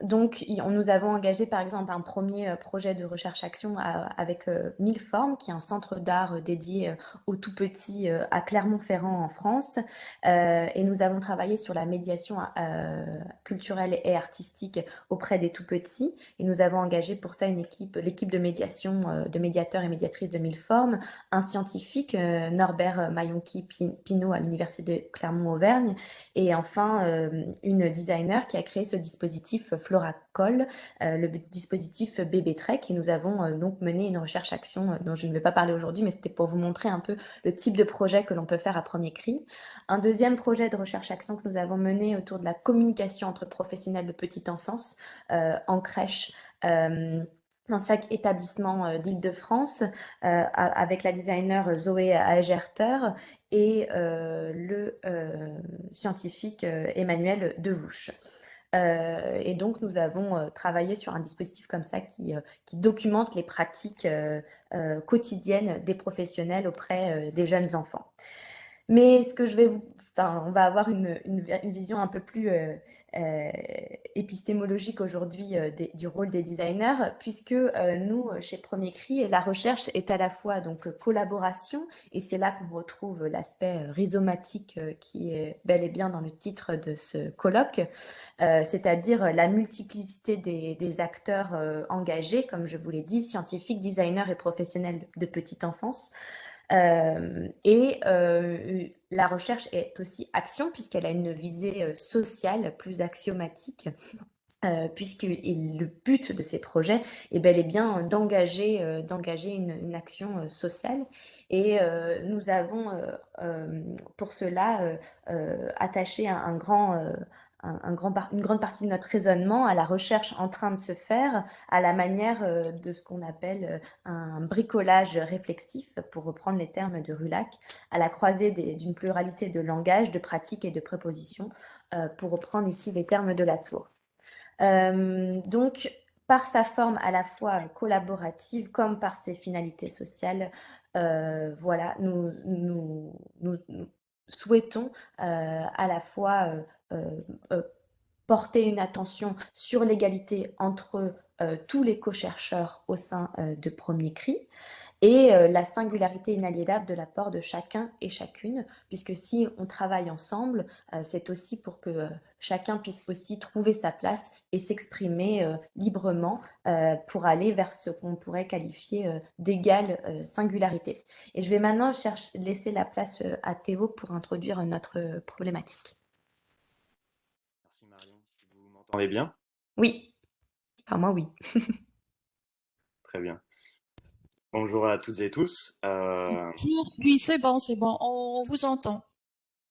Donc, nous avons engagé par exemple un premier projet de recherche-action avec Milleformes, qui est un centre d'art dédié aux tout petits à Clermont-Ferrand en France. Et nous avons travaillé sur la médiation culturelle et artistique auprès des tout petits. Et nous avons engagé pour ça l'équipe de médiation de médiateurs et médiatrices de Milleformes, un scientifique, Norbert Maillonki-Pinot à l'Université de Clermont-Auvergne, et enfin une designer qui a créé ce dispositif FloraCol, le dispositif Bébé Trek, et nous avons donc mené une recherche-action dont je ne vais pas parler aujourd'hui, mais c'était pour vous montrer un peu le type de projet que l'on peut faire à Premier Cri. Un deuxième projet de recherche-action que nous avons mené autour de la communication entre professionnels de petite enfance en crèche, dans 5 établissements d'Île-de-France, avec la designer Zoé Agerter et le scientifique Emmanuel Devouche. Et donc, nous avons travaillé sur un dispositif comme ça qui documente les pratiques quotidiennes des professionnels auprès des jeunes enfants. Mais ce que je vais on va avoir une vision un peu plus épistémologique aujourd'hui du rôle des designers, puisque nous, chez Premier Cri, la recherche est à la fois donc collaboration, et c'est là qu'on retrouve l'aspect rhizomatique qui est bel et bien dans le titre de ce colloque, c'est-à-dire la multiplicité des acteurs engagés, comme je vous l'ai dit, scientifiques, designers et professionnels de petite enfance. La recherche est aussi action, puisqu'elle a une visée sociale plus axiomatique, puisque le but de ces projets est bel et bien d'engager une action sociale. Et nous avons pour cela attaché une grande partie de notre raisonnement à la recherche en train de se faire, à la manière de ce qu'on appelle un bricolage réflexif, pour reprendre les termes de Rulac, à la croisée d'une pluralité de langages, de pratiques et de prépositions, pour reprendre ici les termes de Latour. Donc, par sa forme à la fois collaborative comme par ses finalités sociales, voilà, nous souhaitons à la fois porter une attention sur l'égalité entre tous les co-chercheurs au sein de Premier Cri, et la singularité inaliénable de l'apport de chacun et chacune, puisque si on travaille ensemble, c'est aussi pour que chacun puisse aussi trouver sa place et s'exprimer librement pour aller vers ce qu'on pourrait qualifier d'égale singularité. Et je vais maintenant laisser la place à Théo pour introduire notre problématique. Merci Marion. Vous m'entendez bien? Oui, enfin moi oui. Très bien. Bonjour à toutes et tous. Bonjour. Oui, c'est bon, on vous entend.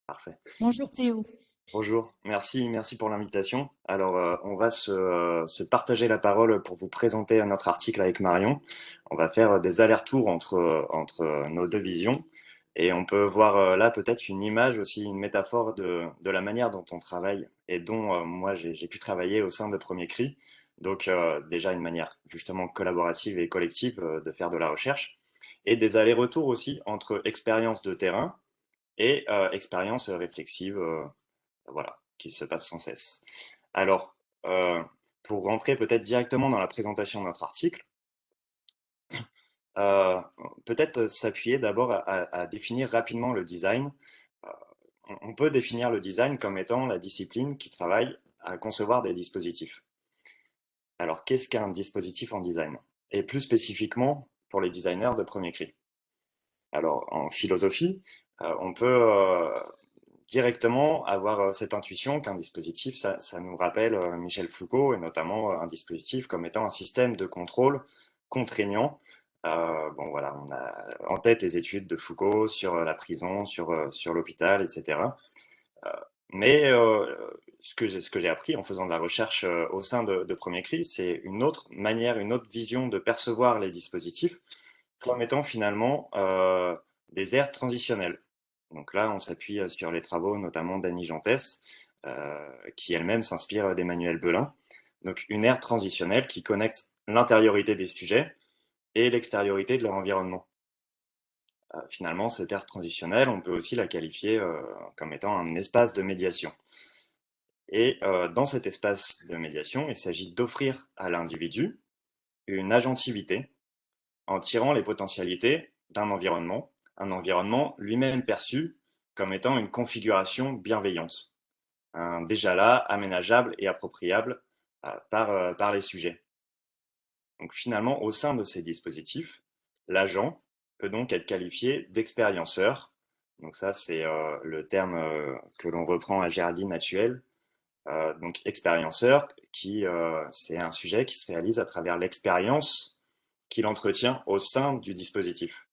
Parfait. Bonjour Théo. Bonjour, merci pour l'invitation. Alors, on va se partager la parole pour vous présenter notre article avec Marion. On va faire des allers-retours entre nos deux visions. Et on peut voir là peut-être une image aussi, une métaphore de la manière dont on travaille et dont moi j'ai pu travailler au sein de Premier Cri. Donc déjà une manière justement collaborative et collective de faire de la recherche. Et des allers-retours aussi entre expérience de terrain et expérience réflexive, voilà, qui se passe sans cesse. Alors, pour rentrer peut-être directement dans la présentation de notre article, euh, peut-être s'appuyer d'abord à définir rapidement le design. Euh, on peut définir le design comme étant la discipline qui travaille à concevoir des dispositifs. Alors, qu'est-ce qu'un dispositif en design? Et plus spécifiquement pour les designers de Premier Cri. Alors, en philosophie, on peut directement avoir cette intuition qu'un dispositif, ça nous rappelle Michel Foucault, et notamment un dispositif comme étant un système de contrôle contraignant. Bon voilà, on a en tête les études de Foucault sur la prison, sur l'hôpital, etc. Mais ce que j'ai appris en faisant de la recherche au sein de Premier Cri, c'est une autre manière, une autre vision de percevoir les dispositifs comme étant finalement des aires transitionnelles. Donc là, on s'appuie sur les travaux notamment d'Annie Jantès, qui elle-même s'inspire d'Emmanuel Belin. Donc une aire transitionnelle qui connecte l'intériorité des sujets et l'extériorité de leur environnement. Finalement, cette aire transitionnelle, on peut aussi la qualifier comme étant un espace de médiation. Et dans cet espace de médiation, il s'agit d'offrir à l'individu une agentivité en tirant les potentialités d'un environnement, un environnement lui-même perçu comme étant une configuration bienveillante, déjà là, aménageable et appropriable par les sujets. Donc finalement, au sein de ces dispositifs, l'agent peut donc être qualifié d'expérienceur. Donc ça, c'est le terme que l'on reprend à Géraldine Actuel. Donc expérienceur, c'est un sujet qui se réalise à travers l'expérience qu'il entretient au sein du dispositif.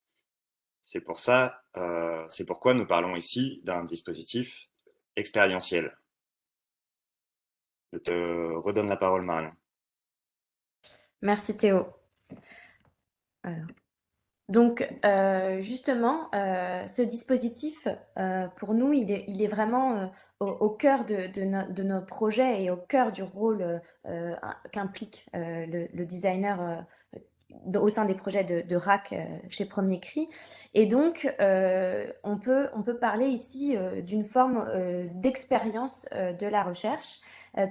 C'est pourquoi nous parlons ici d'un dispositif expérientiel. Je te redonne la parole, Marion. Merci Théo. Alors. Donc, justement, ce dispositif, pour nous, il est vraiment au cœur de nos projets et au cœur du rôle qu'implique le designer au sein des projets de RAC chez Premier Cri. Et donc, on peut parler ici d'une forme d'expérience de la recherche,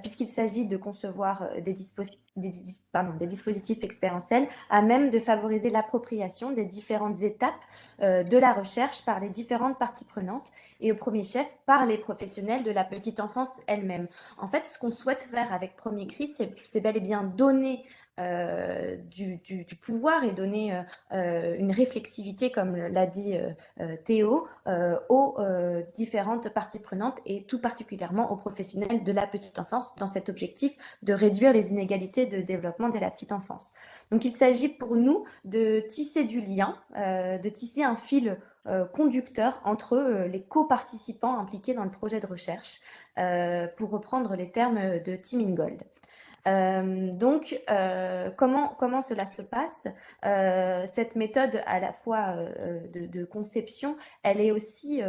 puisqu'il s'agit de concevoir des dispositifs expérientiels à même de favoriser l'appropriation des différentes étapes de la recherche par les différentes parties prenantes et au premier chef par les professionnels de la petite enfance elle-même. En fait, ce qu'on souhaite faire avec Premier Cri, c'est bel et bien donner du pouvoir et donner une réflexivité, comme l'a dit Théo, aux différentes parties prenantes et tout particulièrement aux professionnels de la petite enfance dans cet objectif de réduire les inégalités de développement dès la petite enfance. Donc il s'agit pour nous de tisser du lien, de tisser un fil conducteur entre les co-participants impliqués dans le projet de recherche, pour reprendre les termes de Tim Ingold. Comment cela se passe? Cette méthode à la fois de conception, elle est aussi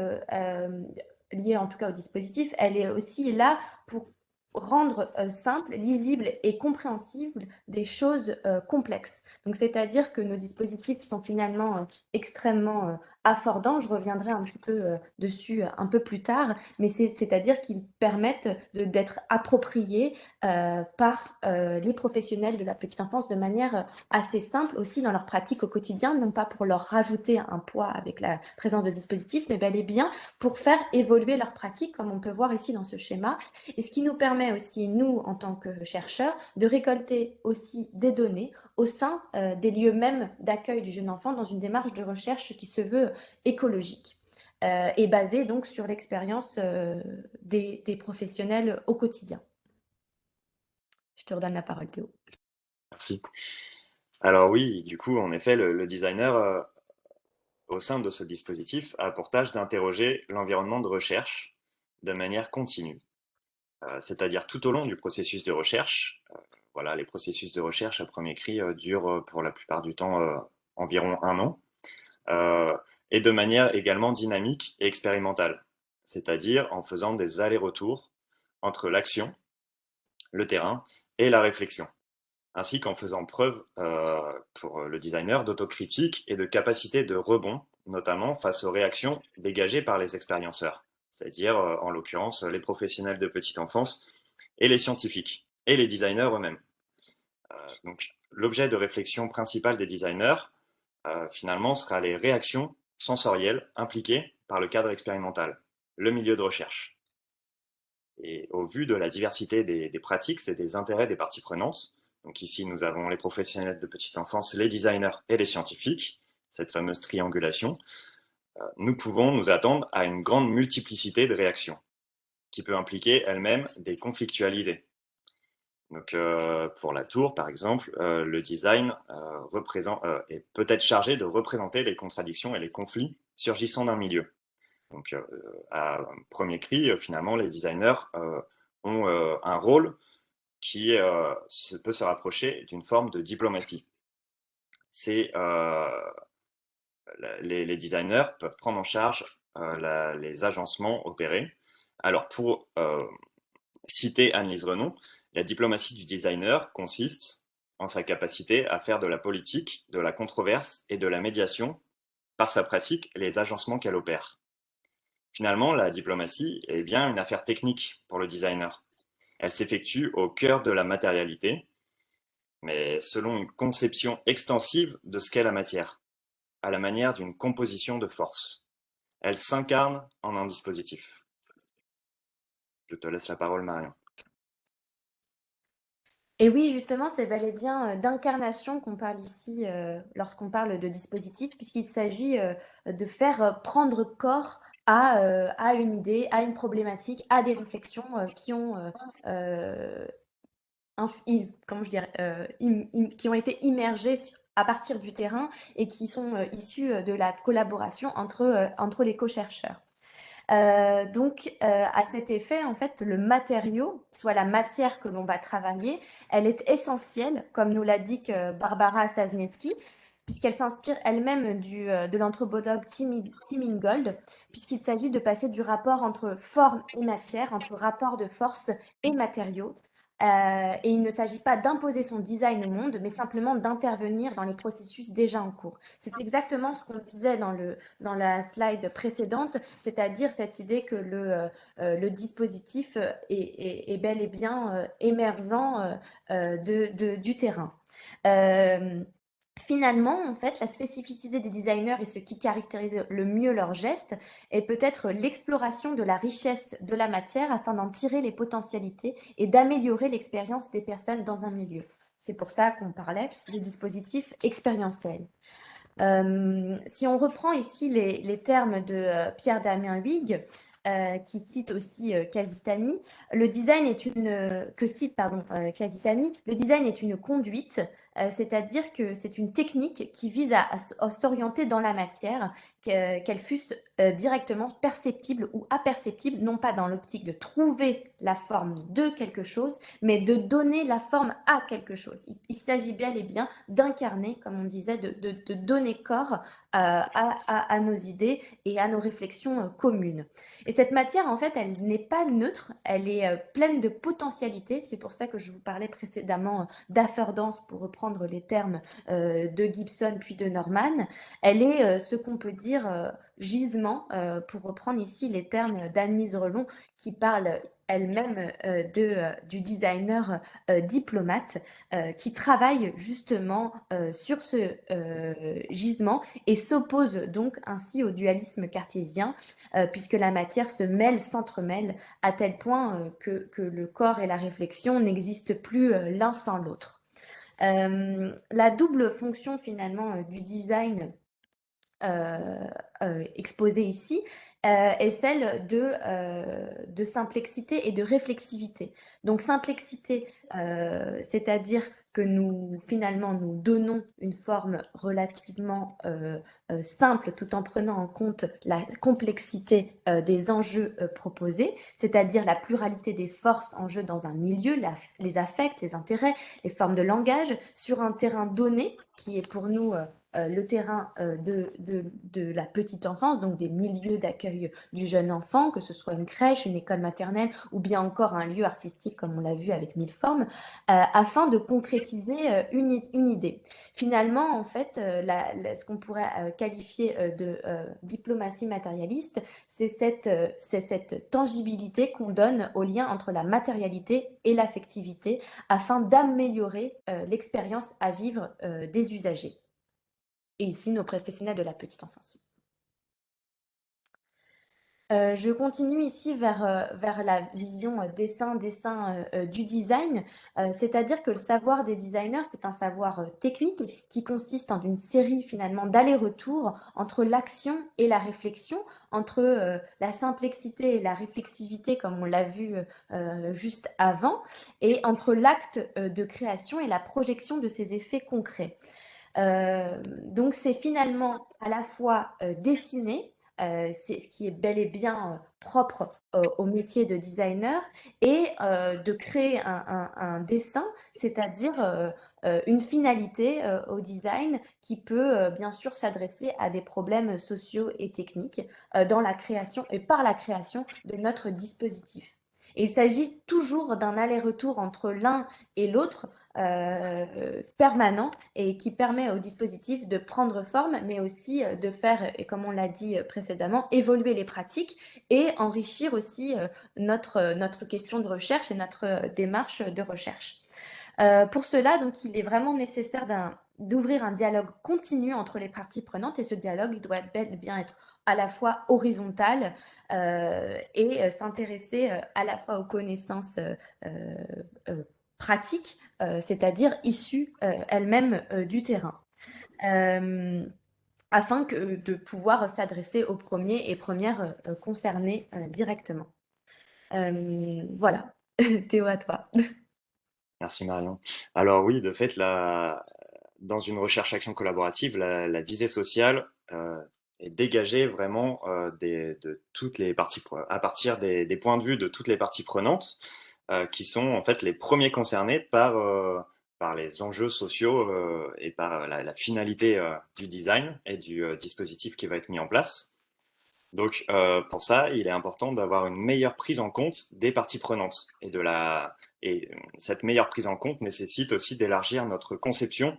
liée en tout cas au dispositif, elle est aussi là pour rendre simple, lisible et compréhensible des choses complexes. Donc, c'est-à-dire que nos dispositifs sont finalement extrêmement affordants. Je reviendrai un petit peu dessus un peu plus tard, mais c'est-à-dire qu'ils permettent d'être appropriés par les professionnels de la petite enfance de manière assez simple aussi dans leur pratique au quotidien, non pas pour leur rajouter un poids avec la présence de dispositifs, mais bel et bien pour faire évoluer leur pratique, comme on peut voir ici dans ce schéma, et ce qui nous permet aussi, nous, en tant que chercheurs, de récolter aussi des données au sein des lieux même d'accueil du jeune enfant dans une démarche de recherche qui se veut écologique. Et basée donc sur l'expérience des professionnels au quotidien. Je te redonne la parole, Théo. Merci. Alors oui, du coup, en effet, le designer, au sein de ce dispositif, a pour tâche d'interroger l'environnement de recherche de manière continue. C'est-à-dire tout au long du processus de recherche. Voilà, les processus de recherche à premier cri durent pour la plupart du temps environ 1 an, et de manière également dynamique et expérimentale, c'est-à-dire en faisant des allers-retours entre l'action, le terrain et la réflexion, ainsi qu'en faisant preuve pour le designer d'autocritique et de capacité de rebond, notamment face aux réactions dégagées par les expérienceurs, c'est-à-dire en l'occurrence les professionnels de petite enfance et les scientifiques et les designers eux-mêmes. Donc l'objet de réflexion principal des designers finalement sera les réactions sensorielles impliquées par le cadre expérimental, le milieu de recherche. Et au vu de la diversité des pratiques et des intérêts des parties prenantes, donc ici nous avons les professionnels de petite enfance, les designers et les scientifiques, cette fameuse triangulation, nous pouvons nous attendre à une grande multiplicité de réactions, qui peut impliquer elle-même des conflictualités. Donc pour la tour, par exemple, le design est peut-être chargé de représenter les contradictions et les conflits surgissant d'un milieu. Donc à premier cri, finalement, les designers ont un rôle qui peut se rapprocher d'une forme de diplomatie. Les designers peuvent prendre en charge les agencements opérés. Alors pour citer Anne-Lise Renon, la diplomatie du designer consiste en sa capacité à faire de la politique, de la controverse et de la médiation, par sa pratique, les agencements qu'elle opère. Finalement, la diplomatie est bien une affaire technique pour le designer. Elle s'effectue au cœur de la matérialité, mais selon une conception extensive de ce qu'est la matière, à la manière d'une composition de force. Elle s'incarne en un dispositif. Je te laisse la parole, Marion. Et oui, justement, c'est bel et bien d'incarnation qu'on parle ici lorsqu'on parle de dispositif, puisqu'il s'agit de faire prendre corps à une idée, à une problématique, à des réflexions qui ont, qui ont été immergées à partir du terrain et qui sont issues de la collaboration entre les co-chercheurs. À cet effet, en fait, le matériau, soit la matière que l'on va travailler, elle est essentielle, comme nous l'indique Barbara Sasniewski, puisqu'elle s'inspire elle-même de l'anthropologue Tim Ingold, puisqu'il s'agit de passer du rapport entre forme et matière, entre rapport de force et matériaux. Et il ne s'agit pas d'imposer son design au monde, mais simplement d'intervenir dans les processus déjà en cours. C'est exactement ce qu'on disait dans la slide précédente, c'est-à-dire cette idée que le dispositif est bel et bien émergent du terrain. Finalement, en fait, la spécificité des designers et ce qui caractérise le mieux leurs gestes est peut-être l'exploration de la richesse de la matière afin d'en tirer les potentialités et d'améliorer l'expérience des personnes dans un milieu. C'est pour ça qu'on parlait de dispositifs expérientiels. Si on reprend ici les termes de Pierre-Damien Huyghe, qui cite aussi Casitani, le design est le design est une conduite, c'est-à-dire que c'est une technique qui vise à s'orienter dans la matière, qu'elle fût directement perceptible ou aperceptible, non pas dans l'optique de trouver la forme de quelque chose, mais de donner la forme à quelque chose. Il s'agit bel et bien d'incarner, comme on disait, de donner corps à nos idées et à nos réflexions communes. Et cette matière, en fait, elle n'est pas neutre, elle est pleine de potentialités. C'est pour ça que je vous parlais précédemment d'affordance, pour reprendre les termes de Gibson puis de Norman. Elle est ce qu'on peut dire gisement, pour reprendre ici les termes d'Anne-Lise Relon, qui parle elle-même du designer diplomate, qui travaille justement sur ce gisement et s'oppose donc ainsi au dualisme cartésien, puisque la matière se mêle, s'entremêle, à tel point que le corps et la réflexion n'existent plus l'un sans l'autre. La double fonction finalement du design exposée ici est celle de simplicité et de réflexivité. Donc simplicité, c'est-à-dire que finalement nous donnons une forme relativement simple, tout en prenant en compte la complexité des enjeux proposés, c'est-à-dire la pluralité des forces en jeu dans un milieu, les affects, les intérêts, les formes de langage, sur un terrain donné qui est pour nous le terrain de la petite enfance, donc des milieux d'accueil du jeune enfant, que ce soit une crèche, une école maternelle ou bien encore un lieu artistique comme on l'a vu avec Milleformes, afin de concrétiser une idée. Finalement, en fait, ce qu'on pourrait qualifier de diplomatie matérialiste, c'est cette tangibilité qu'on donne au lien entre la matérialité et l'affectivité afin d'améliorer l'expérience à vivre des usagers. Et ici, nos professionnels de la petite enfance. Je continue ici vers la vision dessin du design, c'est-à-dire que le savoir des designers, c'est un savoir technique qui consiste en une série finalement d'allers-retours entre l'action et la réflexion, entre la simplicité et la réflexivité, comme on l'a vu juste avant, et entre l'acte de création et la projection de ces effets concrets. Donc c'est finalement à la fois dessiner, c'est ce qui est bel et bien propre au métier de designer, et de créer un dessin, c'est-à-dire une finalité au design qui peut bien sûr s'adresser à des problèmes sociaux et techniques dans la création et par la création de notre dispositif. Et il s'agit toujours d'un aller-retour entre l'un et l'autre permanent, et qui permet au dispositif de prendre forme, mais aussi de faire, et comme on l'a dit précédemment, évoluer les pratiques et enrichir aussi notre question de recherche et notre démarche de recherche. Pour cela, donc, il est vraiment nécessaire d'ouvrir un dialogue continu entre les parties prenantes, et ce dialogue doit bien être à la fois horizontal et s'intéresser à la fois aux connaissances pratiques, c'est-à-dire issues elles-mêmes du terrain, afin de pouvoir s'adresser aux premiers et premières concernés directement. Voilà, Théo, à toi. Merci Marion. Alors oui, de fait, dans une recherche-action collaborative, la visée sociale est dégagée vraiment de toutes les parties, à partir des points de vue de toutes les parties prenantes, qui sont en fait les premiers concernés par les enjeux sociaux et par la finalité du design et du dispositif qui va être mis en place. Donc pour ça, il est important d'avoir une meilleure prise en compte des parties prenantes. Et cette meilleure prise en compte nécessite aussi d'élargir notre conception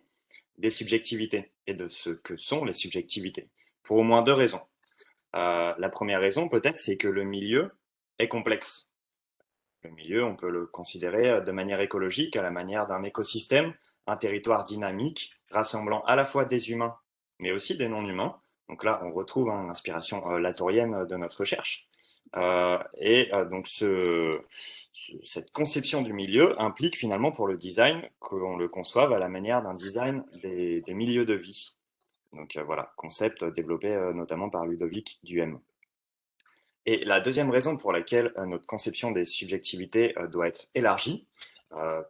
des subjectivités et de ce que sont les subjectivités, pour au moins deux raisons. La première raison, peut-être, c'est que le milieu est complexe. Le milieu, on peut le considérer de manière écologique, à la manière d'un écosystème, un territoire dynamique, rassemblant à la fois des humains, mais aussi des non-humains, Donc là, on retrouve l'inspiration latourienne de notre recherche. Donc cette conception du milieu implique finalement pour le design qu'on le conçoive à la manière d'un design des milieux de vie. Donc voilà, concept développé notamment par Ludovic Duhem. Et la deuxième raison pour laquelle notre conception des subjectivités doit être élargie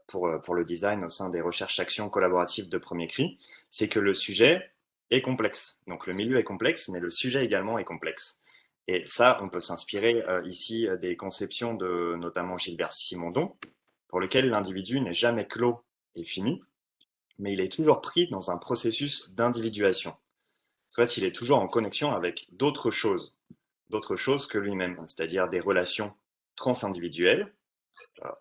pour le design au sein des recherches-actions collaboratives de premier cri, c'est que le sujet est complexe. Donc le milieu est complexe, mais le sujet également est complexe. Et ça, on peut s'inspirer ici des conceptions de notamment Gilbert Simondon, pour lequel l'individu n'est jamais clos et fini, mais il est toujours pris dans un processus d'individuation. Soit il est toujours en connexion avec d'autres choses que lui-même, c'est-à-dire des relations transindividuelles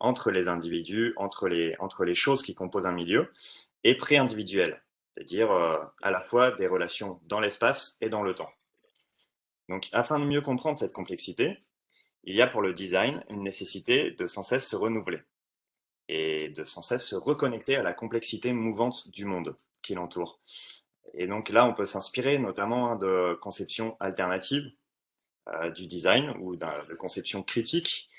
entre les individus, entre les choses qui composent un milieu, et pré-individuelles, c'est-à-dire à la fois des relations dans l'espace et dans le temps. Donc, afin de mieux comprendre cette complexité, il y a pour le design une nécessité de sans cesse se renouveler et de sans cesse se reconnecter à la complexité mouvante du monde qui l'entoure. Et donc là, on peut s'inspirer notamment de conceptions alternatives du design ou de conception critique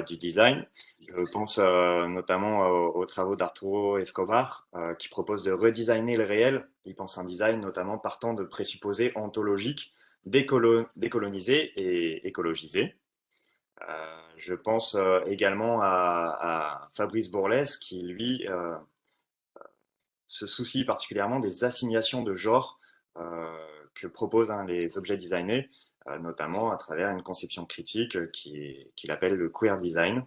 du design. Je pense notamment aux travaux d'Arturo Escobar qui propose de redesigner le réel. Il pense un design notamment partant de présupposés ontologiques décolonisés et écologisés. Je pense également à Fabrice Bourles qui, lui, se soucie particulièrement des assignations de genre que proposent les objets designés, notamment à travers une conception critique qu'il appelle le queer design.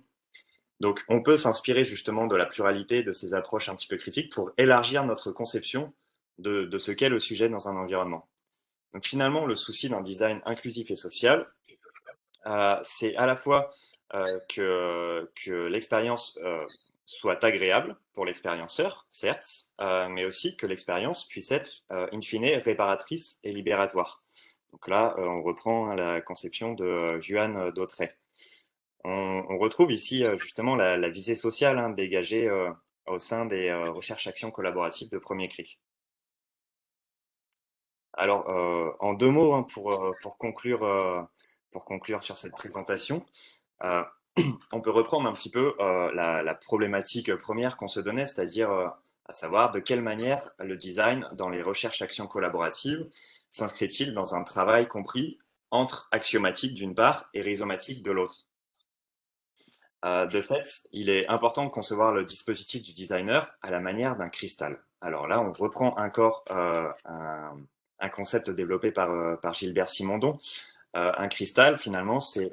Donc on peut s'inspirer justement de la pluralité de ces approches un petit peu critiques pour élargir notre conception de ce qu'est le sujet dans un environnement. Donc finalement, le souci d'un design inclusif et social, c'est à la fois que l'expérience soit agréable pour l'expérienceur, certes, mais aussi que l'expérience puisse être, in fine, réparatrice et libératoire. Donc là, on reprend la conception de Juan Dautrey. On retrouve ici justement la visée sociale dégagée au sein des recherches-actions collaboratives de premier cri. Alors, en deux mots, pour conclure sur cette présentation, on peut reprendre un petit peu la problématique première qu'on se donnait, c'est-à-dire à savoir de quelle manière le design dans les recherches-actions collaboratives s'inscrit-il dans un travail compris entre axiomatique d'une part et rhizomatique de l'autre. De fait, il est important de concevoir le dispositif du designer à la manière d'un cristal. Alors là, on reprend encore un concept développé par Gilbert Simondon. Un cristal, finalement, c'est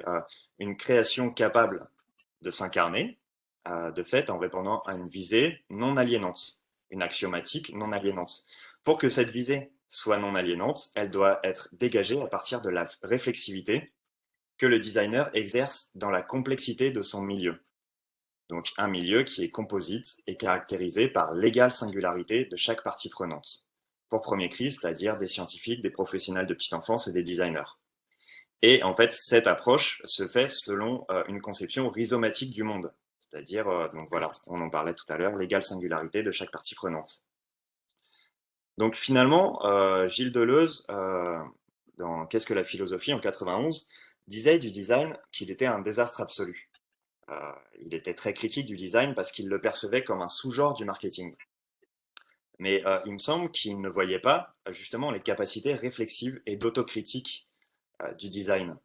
une création capable de s'incarner, de fait, en répondant à une visée non aliénante, une axiomatique non aliénante. Pour que cette visée soit non aliénante, elle doit être dégagée à partir de la réflexivité que le designer exerce dans la complexité de son milieu. Donc un milieu qui est composite et caractérisé par l'égale singularité de chaque partie prenante. Pour premier cri, c'est-à-dire des scientifiques, des professionnels de petite enfance et des designers. Et en fait, cette approche se fait selon une conception rhizomatique du monde. C'est-à-dire, donc voilà, on en parlait tout à l'heure, l'égale singularité de chaque partie prenante. Donc finalement, Gilles Deleuze, dans Qu'est-ce que la philosophie en 91, disait du design qu'il était un désastre absolu. Il était très critique du design parce qu'il le percevait comme un sous-genre du marketing. Mais il me semble qu'il ne voyait pas justement les capacités réflexives et d'autocritique du design.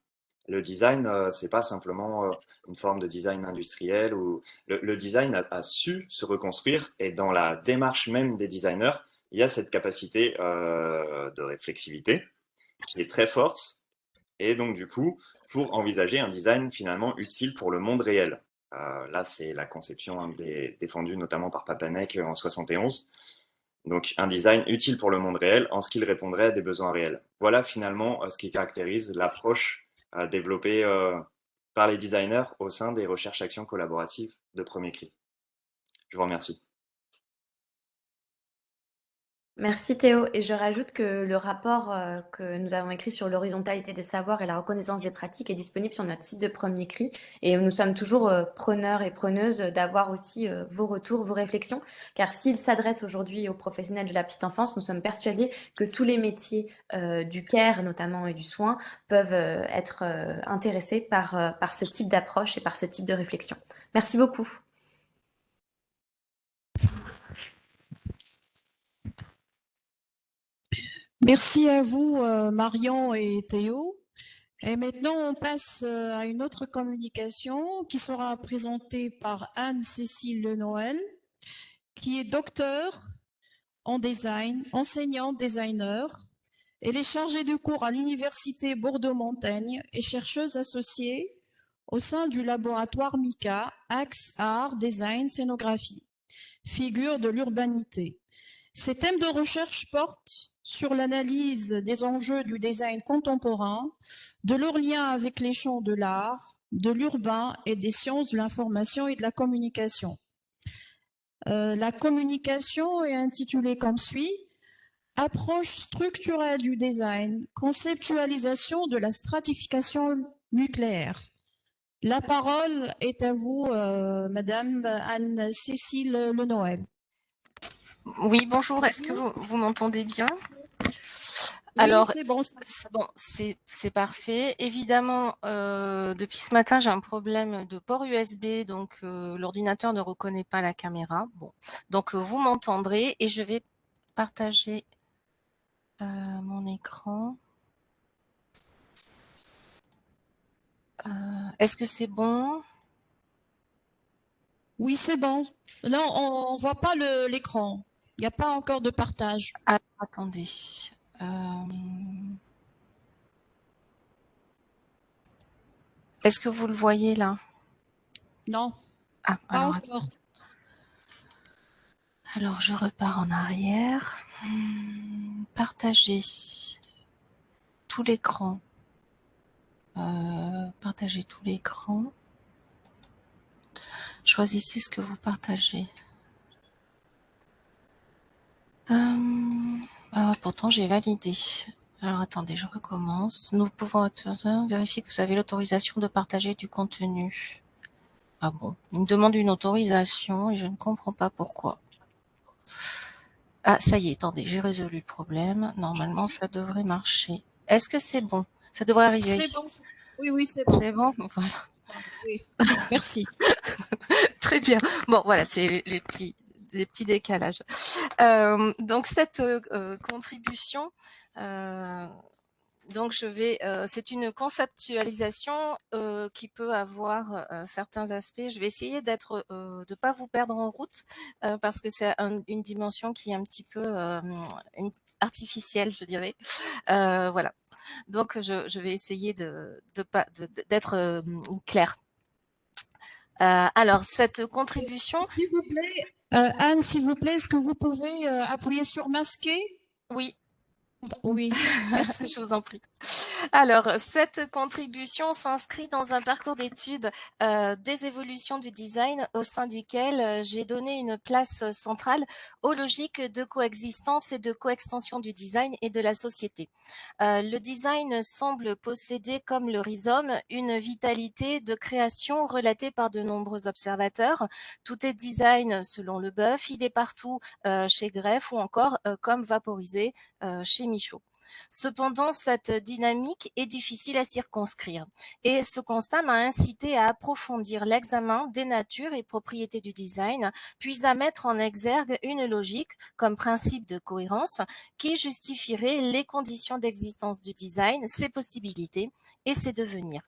Le design, c'est pas simplement une forme de design industriel. Le design a su se reconstruire et dans la démarche même des designers, il y a cette capacité de réflexivité qui est très forte et donc du coup, pour envisager un design finalement utile pour le monde réel. Là, c'est la conception défendue notamment par Papanek en 71. Donc un design utile pour le monde réel en ce qu'il répondrait à des besoins réels. Voilà finalement ce qui caractérise l'approche développée par les designers au sein des recherches-actions collaboratives de premier cri. Je vous remercie. Merci Théo. Et je rajoute que le rapport que nous avons écrit sur l'horizontalité des savoirs et la reconnaissance des pratiques est disponible sur notre site de Premier Cri. Et nous sommes toujours preneurs et preneuses d'avoir aussi vos retours, vos réflexions. Car s'il s'adresse aujourd'hui aux professionnels de la petite enfance, nous sommes persuadés que tous les métiers du care notamment et du soin peuvent être intéressés par ce type d'approche et par ce type de réflexion. Merci beaucoup. Merci à vous, Marion et Théo. Et maintenant, on passe à une autre communication qui sera présentée par Anne-Cécile Lenoël, qui est docteur en design, enseignante designer. Elle est chargée de cours à l'Université Bordeaux-Montaigne et chercheuse associée au sein du laboratoire MICA, Axe Art, Design, Scénographie, figure de l'urbanité. Ces thèmes de recherche portent sur l'analyse des enjeux du design contemporain, de leur lien avec les champs de l'art, de l'urbain et des sciences de l'information et de la communication. La communication est intitulée comme suit: approche structurelle du design, conceptualisation de la stratification nucléaire. La parole est à vous, Madame Anne-Cécile Lenoël. Oui, bonjour, est-ce que vous m'entendez bien? Oui, Alors, c'est bon. bon, c'est parfait. Évidemment, depuis ce matin, j'ai un problème de port USB, donc l'ordinateur ne reconnaît pas la caméra. Bon, donc vous m'entendrez et je vais partager mon écran. Est-ce que c'est bon? Oui, c'est bon. Non, on ne voit pas l'écran. Il n'y a pas encore de partage. Ah, attendez. Est-ce que vous le voyez là? Non, Ah, pas alors, encore. alors je repars en arrière. Partager tout l'écran. Partager tout l'écran. Choisissez ce que vous partagez. Pourtant, j'ai validé. Alors, attendez, je recommence. Nous pouvons vérifier que vous avez l'autorisation de partager du contenu. Ah bon, il me demande une autorisation et je ne comprends pas pourquoi. Ah, ça y est, attendez, j'ai résolu le problème. Normalement, ça devrait marcher. Est-ce que c'est bon? Ça devrait arriver. C'est bon. Oui, oui, c'est bon. C'est bon? Voilà. Oui. Merci. Très bien. Bon, voilà, c'est les petits décalages. Donc cette contribution, donc c'est une conceptualisation qui peut avoir certains aspects. Je vais essayer de pas vous perdre en route parce que c'est une dimension qui est un petit peu artificielle, je dirais. Voilà. Donc je vais essayer d'être claire. Alors, cette contribution... S'il vous plaît, Anne, s'il vous plaît, est-ce que vous pouvez appuyer sur masquer? Oui. Oui, merci. Je vous en prie. Alors, cette contribution s'inscrit dans un parcours d'études des évolutions du design au sein duquel j'ai donné une place centrale aux logiques de coexistence et de coextension du design et de la société. Le design semble posséder, comme le rhizome, une vitalité de création relatée par de nombreux observateurs. Tout est design selon Leboeuf, il est partout chez Greff ou encore comme vaporisé chez Michaud. Cependant, cette dynamique est difficile à circonscrire et ce constat m'a incité à approfondir l'examen des natures et propriétés du design, puis à mettre en exergue une logique comme principe de cohérence qui justifierait les conditions d'existence du design, ses possibilités et ses devenirs.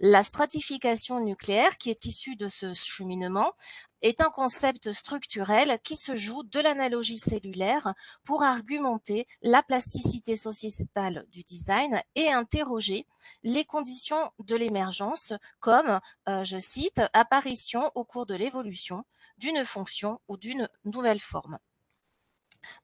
La stratification nucléaire, qui est issue de ce cheminement, est un concept structurel qui se joue de l'analogie cellulaire pour argumenter la plasticité sociétale du design et interroger les conditions de l'émergence comme, je cite, apparition au cours de l'évolution d'une fonction ou d'une nouvelle forme.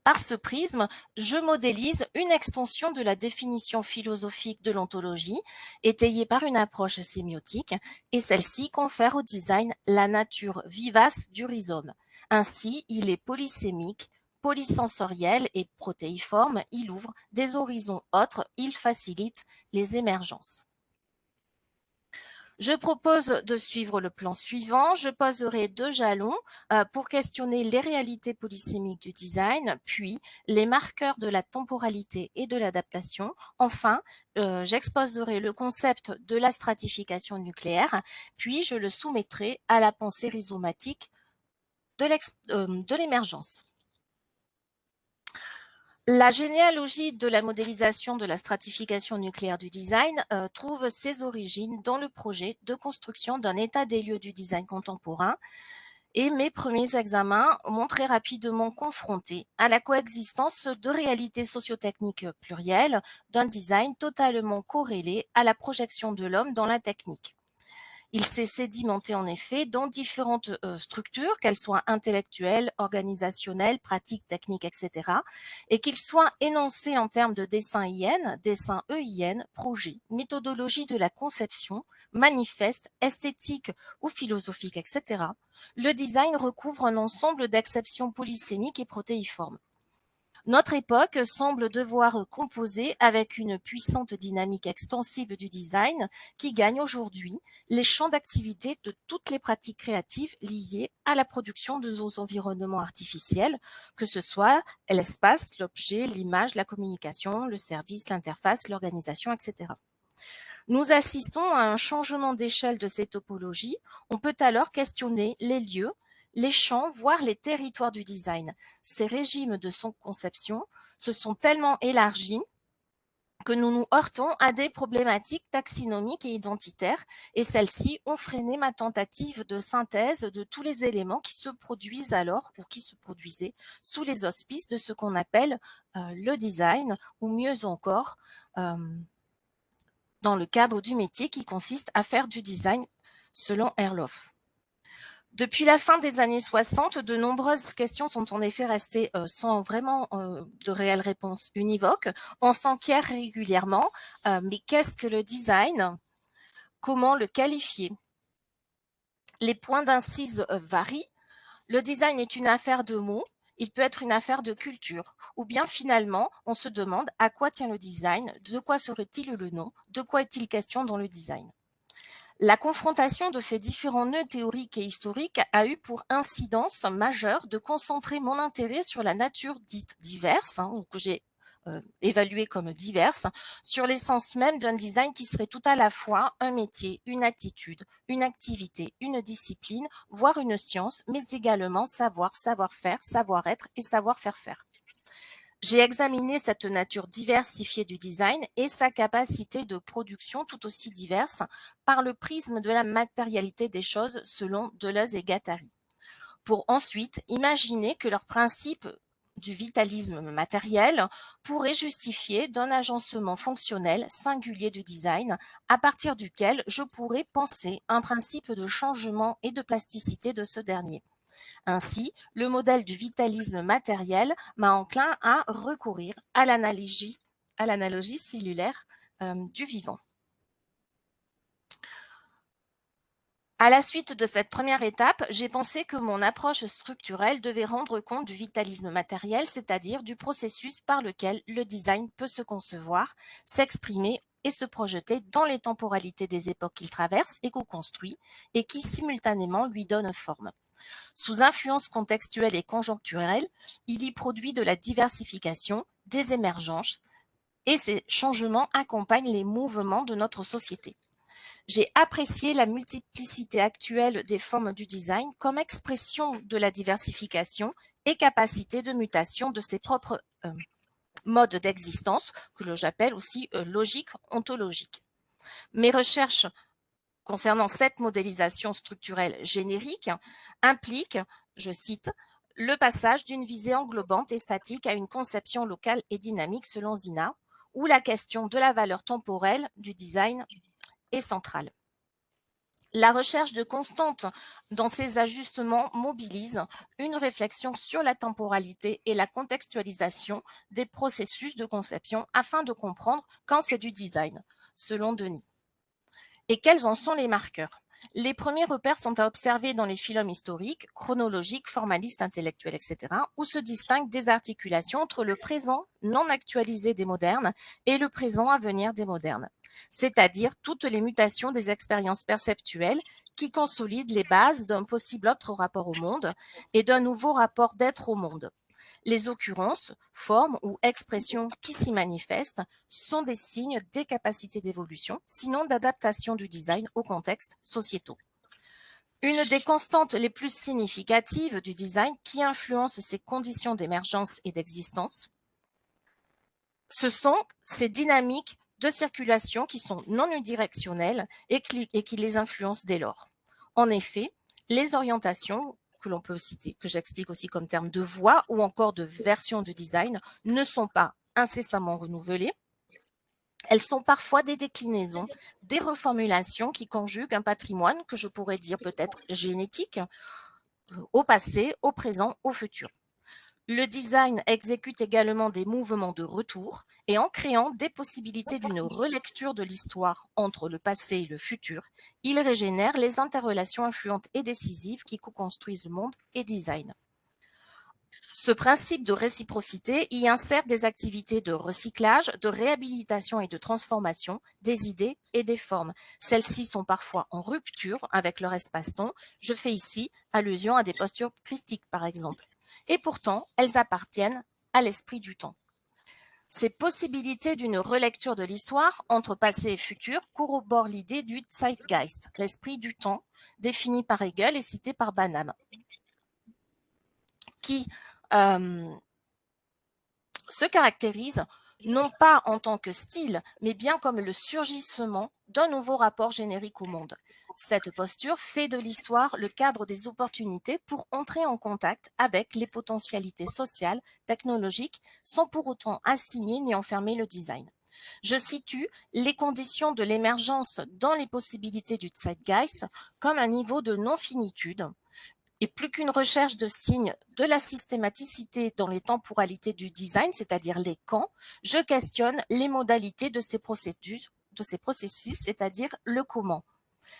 Par ce prisme, je modélise une extension de la définition philosophique de l'ontologie, étayée par une approche sémiotique, et celle-ci confère au design la nature vivace du rhizome. Ainsi, il est polysémique, Polysensoriel et protéiforme, il ouvre des horizons autres, il facilite les émergences. Je propose de suivre le plan suivant. Je poserai 2 jalons pour questionner les réalités polysémiques du design, puis les marqueurs de la temporalité et de l'adaptation. Enfin, j'exposerai le concept de la stratification nucléaire, puis je le soumettrai à la pensée rhizomatique de l'émergence. La généalogie de la modélisation de la stratification nucléaire du design trouve ses origines dans le projet de construction d'un état des lieux du design contemporain, et mes premiers examens m'ont très rapidement confronté à la coexistence de réalités sociotechniques plurielles d'un design totalement corrélé à la projection de l'homme dans la technique. Il s'est sédimenté en effet dans différentes structures, qu'elles soient intellectuelles, organisationnelles, pratiques, techniques, etc. Et qu'il soit énoncé en termes de dessin IN, dessin EIN, projet, méthodologie de la conception, manifeste, esthétique ou philosophique, etc. Le design recouvre un ensemble d'acceptions polysémiques et protéiformes. Notre époque semble devoir composer avec une puissante dynamique expansive du design qui gagne aujourd'hui les champs d'activité de toutes les pratiques créatives liées à la production de nos environnements artificiels, que ce soit l'espace, l'objet, l'image, la communication, le service, l'interface, l'organisation, etc. Nous assistons à un changement d'échelle de ces topologies. On peut alors questionner les lieux, les champs, voire les territoires du design. Ces régimes de son conception se sont tellement élargis que nous nous heurtons à des problématiques taxinomiques et identitaires, et celles-ci ont freiné ma tentative de synthèse de tous les éléments qui se produisent alors, ou qui se produisaient, sous les auspices de ce qu'on appelle le design, ou mieux encore, dans le cadre du métier qui consiste à faire du design selon Erlof. Depuis la fin des années 60, de nombreuses questions sont en effet restées sans vraiment de réelles réponses univoques. On s'enquiert régulièrement, mais qu'est-ce que le design? Comment le qualifier? Les points d'incise varient. Le design est une affaire de mots, il peut être une affaire de culture. Ou bien finalement, on se demande à quoi tient le design, de quoi serait-il le nom, de quoi est-il question dans le design? La confrontation de ces différents nœuds théoriques et historiques a eu pour incidence majeure de concentrer mon intérêt sur la nature dite diverse, ou que j'ai évaluée comme diverse, sur l'essence même d'un design qui serait tout à la fois un métier, une attitude, une activité, une discipline, voire une science, mais également savoir, savoir-faire, savoir-être et savoir-faire faire. J'ai examiné cette nature diversifiée du design et sa capacité de production tout aussi diverse par le prisme de la matérialité des choses selon Deleuze et Guattari, pour ensuite imaginer que leur principe du vitalisme matériel pourrait justifier d'un agencement fonctionnel singulier du design à partir duquel je pourrais penser un principe de changement et de plasticité de ce dernier. Ainsi, le modèle du vitalisme matériel m'a enclin à recourir à l'analogie cellulaire du vivant. À la suite de cette première étape, j'ai pensé que mon approche structurelle devait rendre compte du vitalisme matériel, c'est-à-dire du processus par lequel le design peut se concevoir, s'exprimer et se projeter dans les temporalités des époques qu'il traverse et co-construit, et qui simultanément lui donne forme. Sous influence contextuelle et conjoncturelle, il y produit de la diversification, des émergences, et ces changements accompagnent les mouvements de notre société. J'ai apprécié la multiplicité actuelle des formes du design comme expression de la diversification et capacité de mutation de ses propres modes d'existence, que j'appelle aussi logique ontologique. Mes recherches concernant cette modélisation structurelle générique implique, je cite, le passage d'une visée englobante et statique à une conception locale et dynamique selon Zina, où la question de la valeur temporelle du design est centrale. La recherche de constante dans ces ajustements mobilise une réflexion sur la temporalité et la contextualisation des processus de conception afin de comprendre quand c'est du design, selon Denis. Et quels en sont les marqueurs? Les premiers repères sont à observer dans les phylums historiques, chronologiques, formalistes, intellectuels, etc., où se distinguent des articulations entre le présent non actualisé des modernes et le présent à venir des modernes, c'est-à-dire toutes les mutations des expériences perceptuelles qui consolident les bases d'un possible autre rapport au monde et d'un nouveau rapport d'être au monde. Les occurrences, formes ou expressions qui s'y manifestent sont des signes des capacités d'évolution, sinon d'adaptation du design aux contextes sociétaux. Une des constantes les plus significatives du design qui influence ces conditions d'émergence et d'existence, ce sont ces dynamiques de circulation qui sont non unidirectionnelles et qui les influencent dès lors. En effet, les orientations que l'on peut citer, que j'explique aussi comme terme de voie ou encore de version du design, ne sont pas incessamment renouvelées. Elles sont parfois des déclinaisons, des reformulations qui conjuguent un patrimoine que je pourrais dire peut-être génétique, au passé, au présent, au futur. Le design exécute également des mouvements de retour et en créant des possibilités d'une relecture de l'histoire entre le passé et le futur, il régénère les interrelations influentes et décisives qui co-construisent le monde et design. Ce principe de réciprocité y insère des activités de recyclage, de réhabilitation et de transformation des idées et des formes. Celles-ci sont parfois en rupture avec leur espace-temps. Je fais ici allusion à des postures critiques, par exemple. Et pourtant, elles appartiennent à l'esprit du temps. Ces possibilités d'une relecture de l'histoire entre passé et futur corroborent l'idée du Zeitgeist, l'esprit du temps, défini par Hegel et cité par Banham, qui se caractérise non pas en tant que style, mais bien comme le surgissement d'un nouveau rapport générique au monde. Cette posture fait de l'histoire le cadre des opportunités pour entrer en contact avec les potentialités sociales, technologiques, sans pour autant assigner ni enfermer le design. Je situe les conditions de l'émergence dans les possibilités du Zeitgeist comme un niveau de non-finitude, et plus qu'une recherche de signes de la systématicité dans les temporalités du design, c'est-à-dire les quand, je questionne les modalités de ces processus, c'est-à-dire le comment.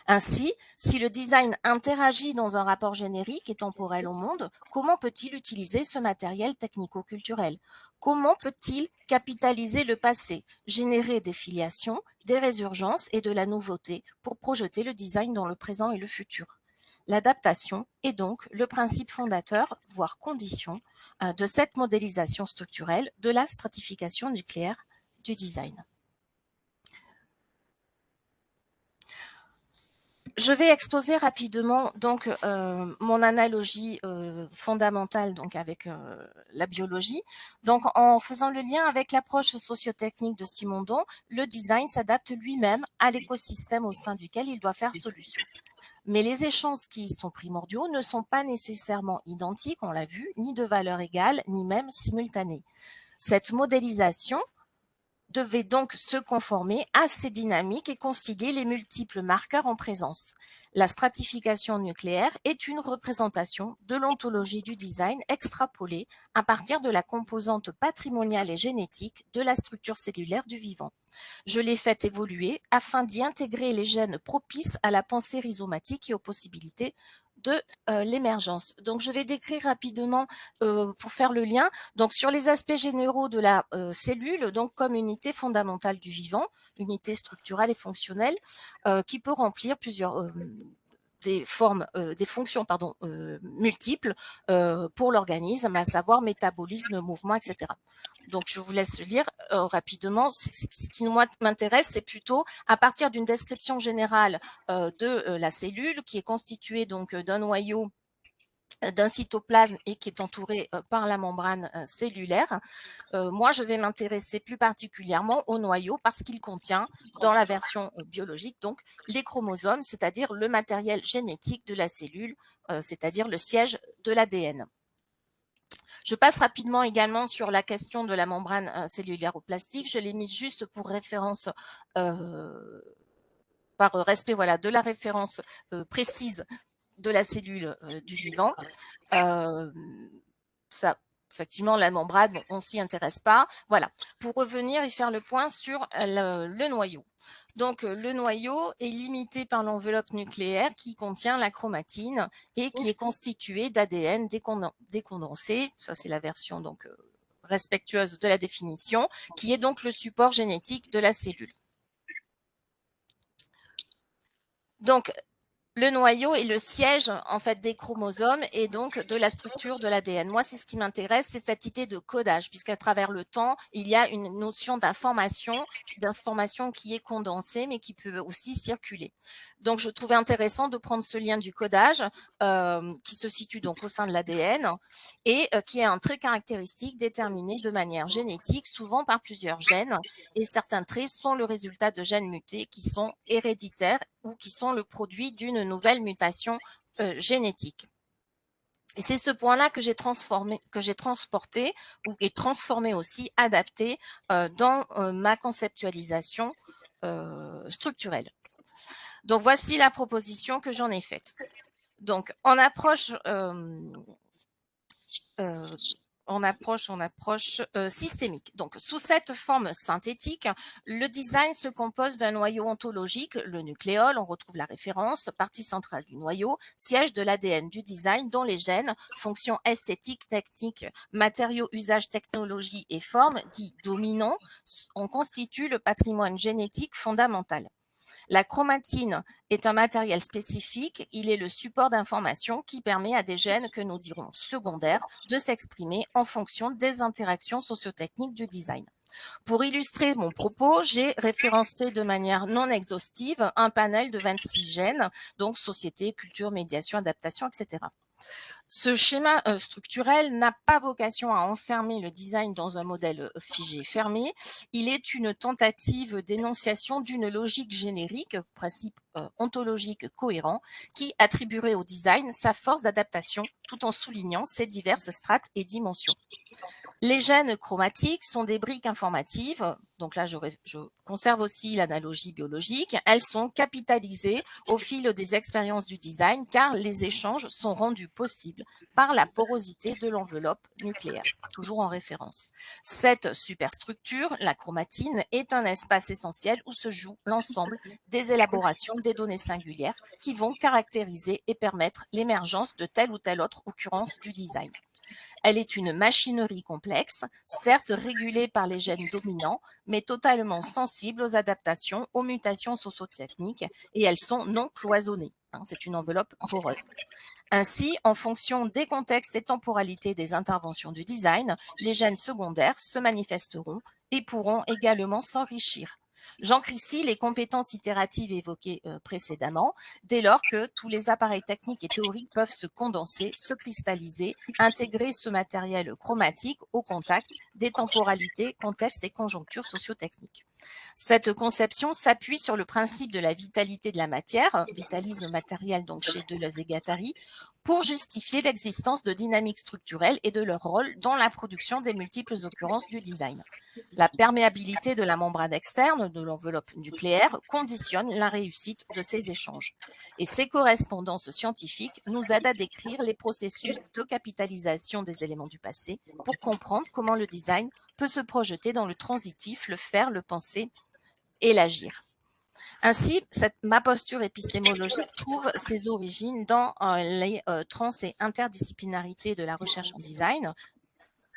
Ainsi, si le design interagit dans un rapport générique et temporel au monde, comment peut-il utiliser ce matériel technico-culturel? Comment peut-il capitaliser le passé, générer des filiations, des résurgences et de la nouveauté pour projeter le design dans le présent et le futur? L'adaptation est donc le principe fondateur, voire condition, de cette modélisation structurelle de la stratification nucléaire du design. Je vais exposer rapidement donc mon analogie fondamentale donc avec la biologie. Donc en faisant le lien avec l'approche sociotechnique de Simondon, le design s'adapte lui-même à l'écosystème au sein duquel il doit faire solution. Mais les échanges qui sont primordiaux ne sont pas nécessairement identiques, on l'a vu, ni de valeur égale, ni même simultanée. Cette modélisation devait donc se conformer à ces dynamiques et concilier les multiples marqueurs en présence. La stratification nucléaire est une représentation de l'ontologie du design extrapolée à partir de la composante patrimoniale et génétique de la structure cellulaire du vivant. Je l'ai fait évoluer afin d'y intégrer les gènes propices à la pensée rhizomatique et aux possibilités de l'émergence. Donc, je vais décrire rapidement pour faire le lien. Donc, sur les aspects généraux de la cellule, donc comme unité fondamentale du vivant, unité structurelle et fonctionnelle, qui peut remplir plusieurs des fonctions multiples pour l'organisme, à savoir métabolisme, mouvement, etc. Donc, je vous laisse lire rapidement. Ce qui m'intéresse, c'est plutôt à partir d'une description générale de la cellule qui est constituée donc d'un noyau, d'un cytoplasme et qui est entouré par la membrane cellulaire. Moi, je vais m'intéresser plus particulièrement au noyau parce qu'il contient, dans la version biologique, donc les chromosomes, c'est-à-dire le matériel génétique de la cellule, c'est-à-dire le siège de l'ADN. Je passe rapidement également sur la question de la membrane cellulaire ou plastique. Je l'ai mis juste pour référence, par respect de la référence précise de la cellule du vivant. Ça, effectivement, la membrane, on ne s'y intéresse pas. Voilà, pour revenir et faire le point sur le noyau. Donc, le noyau est limité par l'enveloppe nucléaire qui contient la chromatine et qui est constituée d'ADN décondensé. Ça, c'est la version donc respectueuse de la définition, qui est donc le support génétique de la cellule. Donc, le noyau est le siège en fait des chromosomes et donc de la structure de l'ADN. Moi, c'est ce qui m'intéresse, c'est cette idée de codage, puisqu'à travers le temps, il y a une notion d'information qui est condensée, mais qui peut aussi circuler. Donc, je trouvais intéressant de prendre ce lien du codage qui se situe donc au sein de l'ADN et qui est un trait caractéristique déterminé de manière génétique, souvent par plusieurs gènes. Et certains traits sont le résultat de gènes mutés qui sont héréditaires ou qui sont le produit d'une nouvelle mutation génétique. Et c'est ce point-là que j'ai transporté et transformé aussi, adapté dans ma conceptualisation structurelle. Donc, voici la proposition que j'en ai faite. Donc, en approche systémique. Donc, sous cette forme synthétique, le design se compose d'un noyau ontologique, le nucléole, on retrouve la référence, partie centrale du noyau, siège de l'ADN du design dont les gènes, fonctions esthétiques, techniques, matériaux, usages, technologies et formes, dits dominants, en constituent le patrimoine génétique fondamental. La chromatine est un matériel spécifique, il est le support d'information qui permet à des gènes que nous dirons secondaires de s'exprimer en fonction des interactions sociotechniques du design. Pour illustrer mon propos, j'ai référencé de manière non exhaustive un panel de 26 gènes, donc société, culture, médiation, adaptation, etc. Ce schéma structurel n'a pas vocation à enfermer le design dans un modèle figé fermé. Il est une tentative d'énonciation d'une logique générique, principe ontologique cohérent, qui attribuerait au design sa force d'adaptation tout en soulignant ses diverses strates et dimensions. Les gènes chromatiques sont des briques informatives, donc là je conserve aussi l'analogie biologique, elles sont capitalisées au fil des expériences du design car les échanges sont rendus possibles par la porosité de l'enveloppe nucléaire, toujours en référence. Cette superstructure, la chromatine, est un espace essentiel où se joue l'ensemble des élaborations des données singulières qui vont caractériser et permettre l'émergence de telle ou telle autre occurrence du design. Elle est une machinerie complexe, certes régulée par les gènes dominants, mais totalement sensible aux adaptations, aux mutations sociotechniques, et elles sont non cloisonnées. C'est une enveloppe poreuse. Ainsi, en fonction des contextes et temporalités des interventions du design, les gènes secondaires se manifesteront et pourront également s'enrichir. J'ancre ici les compétences itératives évoquées précédemment, dès lors que tous les appareils techniques et théoriques peuvent se condenser, se cristalliser, intégrer ce matériel chromatique au contact des temporalités, contextes et conjonctures sociotechniques. Cette conception s'appuie sur le principe de la vitalité de la matière, vitalisme matériel donc chez Deleuze et Guattari, pour justifier l'existence de dynamiques structurelles et de leur rôle dans la production des multiples occurrences du design. La perméabilité de la membrane externe de l'enveloppe nucléaire conditionne la réussite de ces échanges. Et ces correspondances scientifiques nous aident à décrire les processus de capitalisation des éléments du passé pour comprendre comment le design peut se projeter dans le transitif, le faire, le penser et l'agir. Ainsi, ma posture épistémologique trouve ses origines dans les trans et interdisciplinarité de la recherche en design,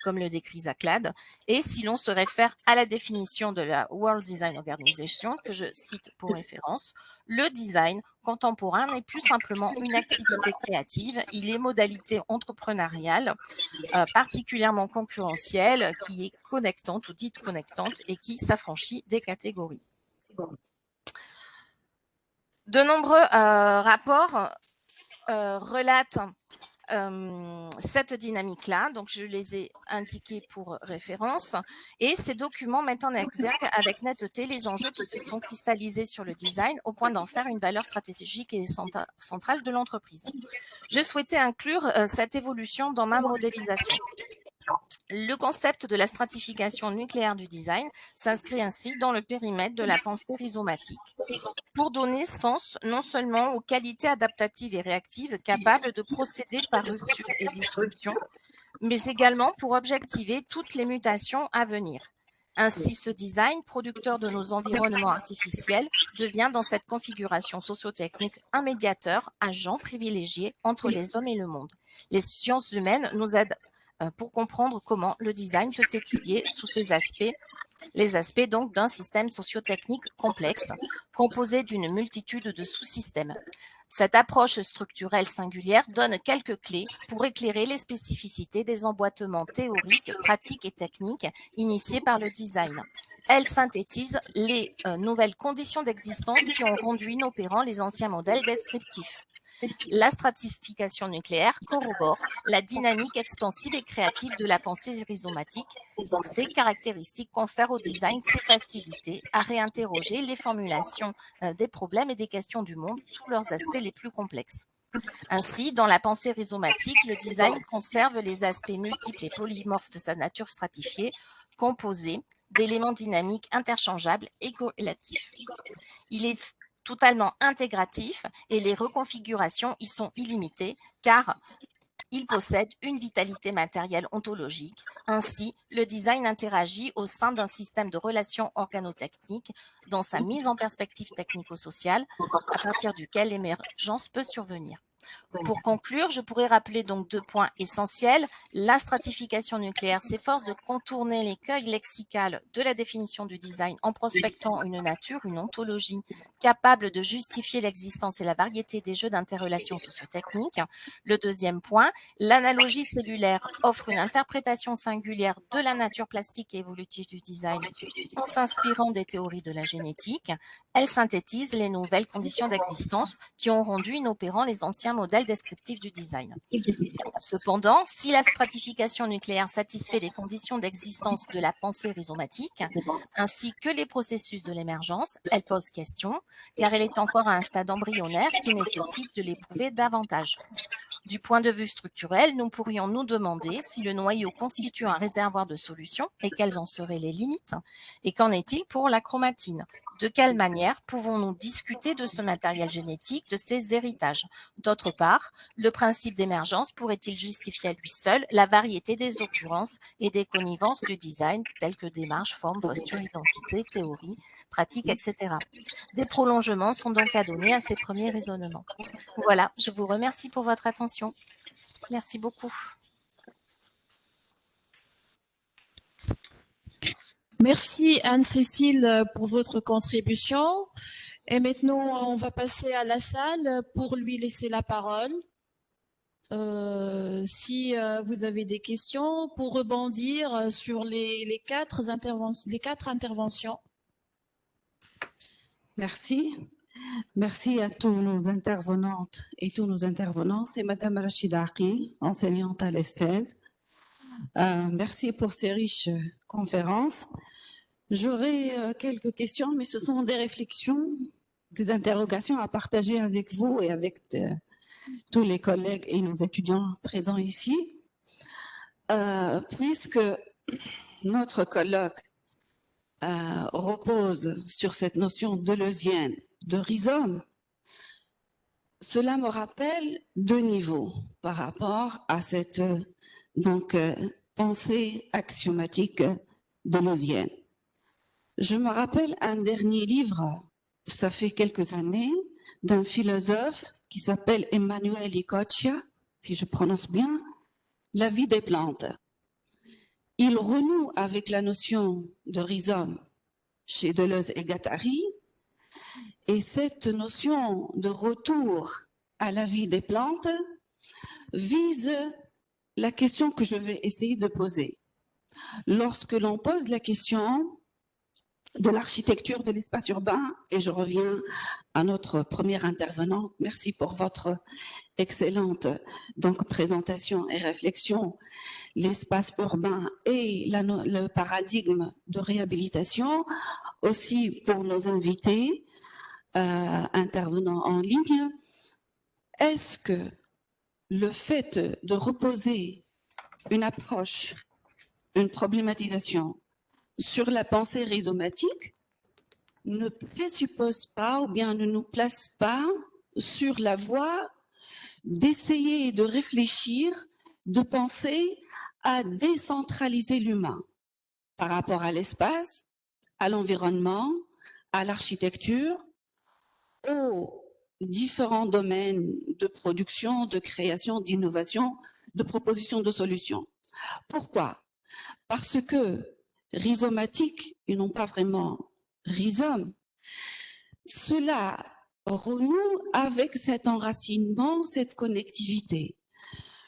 comme le décrit Zaclade, et si l'on se réfère à la définition de la World Design Organization, que je cite pour référence, le design contemporain n'est plus simplement une activité créative, il est modalité entrepreneuriale, particulièrement concurrentielle, qui est connectante ou dite connectante et qui s'affranchit des catégories. De nombreux rapports relatent cette dynamique-là, donc je les ai indiqués pour référence, et ces documents mettent en exergue avec netteté les enjeux qui se sont cristallisés sur le design au point d'en faire une valeur stratégique et centrale de l'entreprise. Je souhaitais inclure cette évolution dans ma modélisation. Le concept de la stratification nucléaire du design s'inscrit ainsi dans le périmètre de la pensée rhizomatique, pour donner sens non seulement aux qualités adaptatives et réactives capables de procéder par rupture et disruption, mais également pour objectiver toutes les mutations à venir. Ainsi, ce design, producteur de nos environnements artificiels, devient dans cette configuration sociotechnique un médiateur, agent privilégié entre les hommes et le monde. Les sciences humaines nous aident pour comprendre comment le design peut s'étudier sous ces aspects, les aspects donc d'un système sociotechnique complexe, composé d'une multitude de sous-systèmes. Cette approche structurelle singulière donne quelques clés pour éclairer les spécificités des emboîtements théoriques, pratiques et techniques initiés par le design. Elle synthétise les nouvelles conditions d'existence qui ont rendu inopérants les anciens modèles descriptifs. La stratification nucléaire corrobore la dynamique extensive et créative de la pensée rhizomatique. Ces caractéristiques confèrent au design ses facilités à réinterroger les formulations des problèmes et des questions du monde sous leurs aspects les plus complexes. Ainsi, dans la pensée rhizomatique, le design conserve les aspects multiples et polymorphes de sa nature stratifiée, composée d'éléments dynamiques interchangeables et corrélatifs. Il est totalement intégratif et les reconfigurations y sont illimitées car il possède une vitalité matérielle ontologique. Ainsi, le design interagit au sein d'un système de relations organotechniques dans sa mise en perspective technico-sociale, à partir duquel l'émergence peut survenir. Pour conclure, je pourrais rappeler donc 2 points essentiels. La stratification nucléaire s'efforce de contourner l'écueil lexical de la définition du design en prospectant une nature, une ontologie capable de justifier l'existence et la variété des jeux d'interrelations sociotechniques. Le 2e point, l'analogie cellulaire offre une interprétation singulière de la nature plastique et évolutive du design en s'inspirant des théories de la génétique. Elle synthétise les nouvelles conditions d'existence qui ont rendu inopérants les anciens modèles descriptifs du design. Cependant, si la stratification nucléaire satisfait les conditions d'existence de la pensée rhizomatique, ainsi que les processus de l'émergence, elle pose question, car elle est encore à un stade embryonnaire qui nécessite de l'éprouver davantage. Du point de vue structurel, nous pourrions nous demander si le noyau constitue un réservoir de solutions et quelles en seraient les limites, et qu'en est-il pour la chromatine? De quelle manière pouvons-nous discuter de ce matériel génétique, de ses héritages? D'autre part, le principe d'émergence pourrait-il justifier à lui seul la variété des occurrences et des connivences du design, telles que démarche, forme, posture, identité, théorie, pratique, etc. Des prolongements sont donc à donner à ces premiers raisonnements. Voilà, je vous remercie pour votre attention. Merci beaucoup. Merci Anne-Cécile pour votre contribution. Et maintenant, on va passer à la salle pour lui laisser la parole. Si vous avez des questions, pour rebondir sur les 4 interventions. Merci. Merci à tous nos intervenantes et tous nos intervenants. C'est Madame Rachida Aqil, enseignante à l'ESTED. Merci pour ces riches conférences. J'aurai quelques questions, mais ce sont des réflexions, des interrogations à partager avec vous et avec tous les collègues et nos étudiants présents ici. Puisque notre colloque repose sur cette notion deleuzienne de rhizome, cela me rappelle 2 niveaux par rapport à cette pensée axiomatique deleuzienne. Je me rappelle un dernier livre, ça fait quelques années, d'un philosophe qui s'appelle Emmanuel Icoccia, si je prononce bien, La vie des plantes. Il renoue avec la notion de rhizome chez Deleuze et Guattari, et cette notion de retour à la vie des plantes vise la question que je vais essayer de poser. Lorsque l'on pose la question de l'architecture de l'espace urbain, et je reviens à notre première intervenante, merci pour votre excellente présentation et réflexion, l'espace urbain et le paradigme de réhabilitation, aussi pour nos invités intervenants en ligne. Est-ce que le fait de reposer une approche, une problématisation sur la pensée rhizomatique ne présuppose pas ou bien ne nous place pas sur la voie d'essayer de réfléchir, de penser à décentraliser l'humain? par rapport à l'espace, à l'environnement, à l'architecture, aux différents domaines de production, de création, d'innovation, de proposition de solutions. Pourquoi? Parce que rhizomatique, et non pas vraiment rhizome, cela renoue avec cet enracinement, cette connectivité.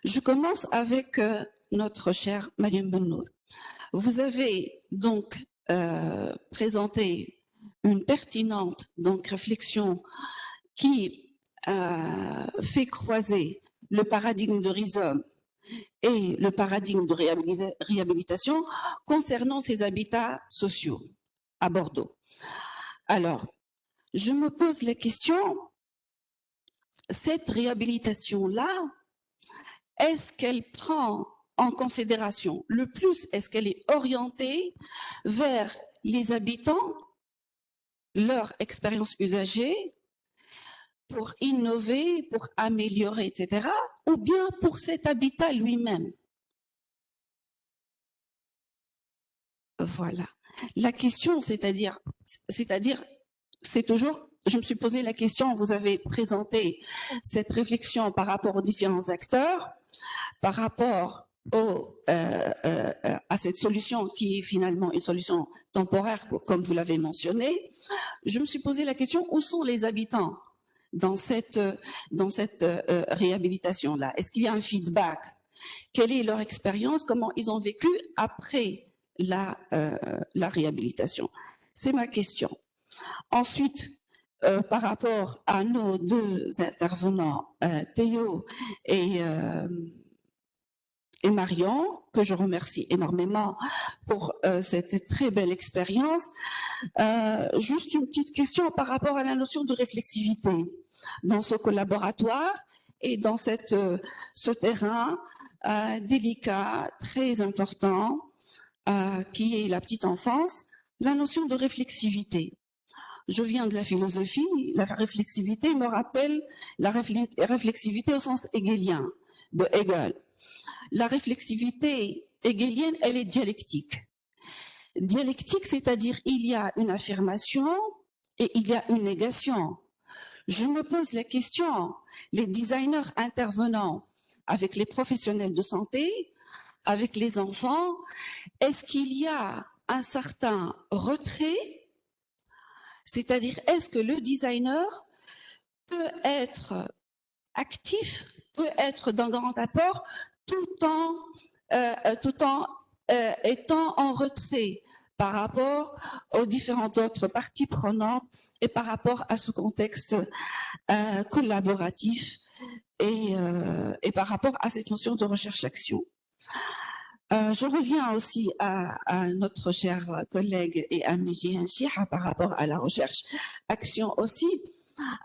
Je commence avec notre chère Mariam Bennour. Vous avez donc présenté une pertinente réflexion qui fait croiser le paradigme de rhizome et le paradigme de réhabilitation concernant ces habitats sociaux à Bordeaux. Alors, je me pose la question, cette réhabilitation-là, est-ce qu'elle prend en considération le plus, est-ce qu'elle est orientée vers les habitants, leur expérience usagée, pour innover, pour améliorer, etc., ou bien pour cet habitat lui-même? Voilà. La question, c'est-à-dire, c'est toujours, je me suis posé la question, vous avez présenté cette réflexion par rapport aux différents acteurs, par rapport à cette solution qui est finalement une solution temporaire, comme vous l'avez mentionné. Je me suis posé la question, où sont les habitants dans cette réhabilitation-là? Est-ce qu'il y a un feedback? Quelle est leur expérience? Comment ils ont vécu après la réhabilitation? C'est ma question. Ensuite, par rapport à nos deux intervenants, Théo et Marion, que je remercie énormément pour cette très belle expérience. Juste une petite question par rapport à la notion de réflexivité dans ce collaboratoire et dans ce terrain délicat, très important, qui est la petite enfance, la notion de réflexivité. Je viens de la philosophie, la réflexivité me rappelle la réflexivité au sens hegelien, de Hegel. La réflexivité hegelienne, elle est dialectique. Dialectique, c'est-à-dire il y a une affirmation et il y a une négation. Je me pose la question, les designers intervenant avec les professionnels de santé, avec les enfants, est-ce qu'il y a un certain retrait? C'est-à-dire, est-ce que le designer peut être actif, peut être d'un grand apport, tout en étant en retrait par rapport aux différentes autres parties prenantes et par rapport à ce contexte collaboratif et par rapport à cette notion de recherche-action. Je reviens aussi à notre cher collègue et ami Jihan Chiha par rapport à la recherche-action aussi.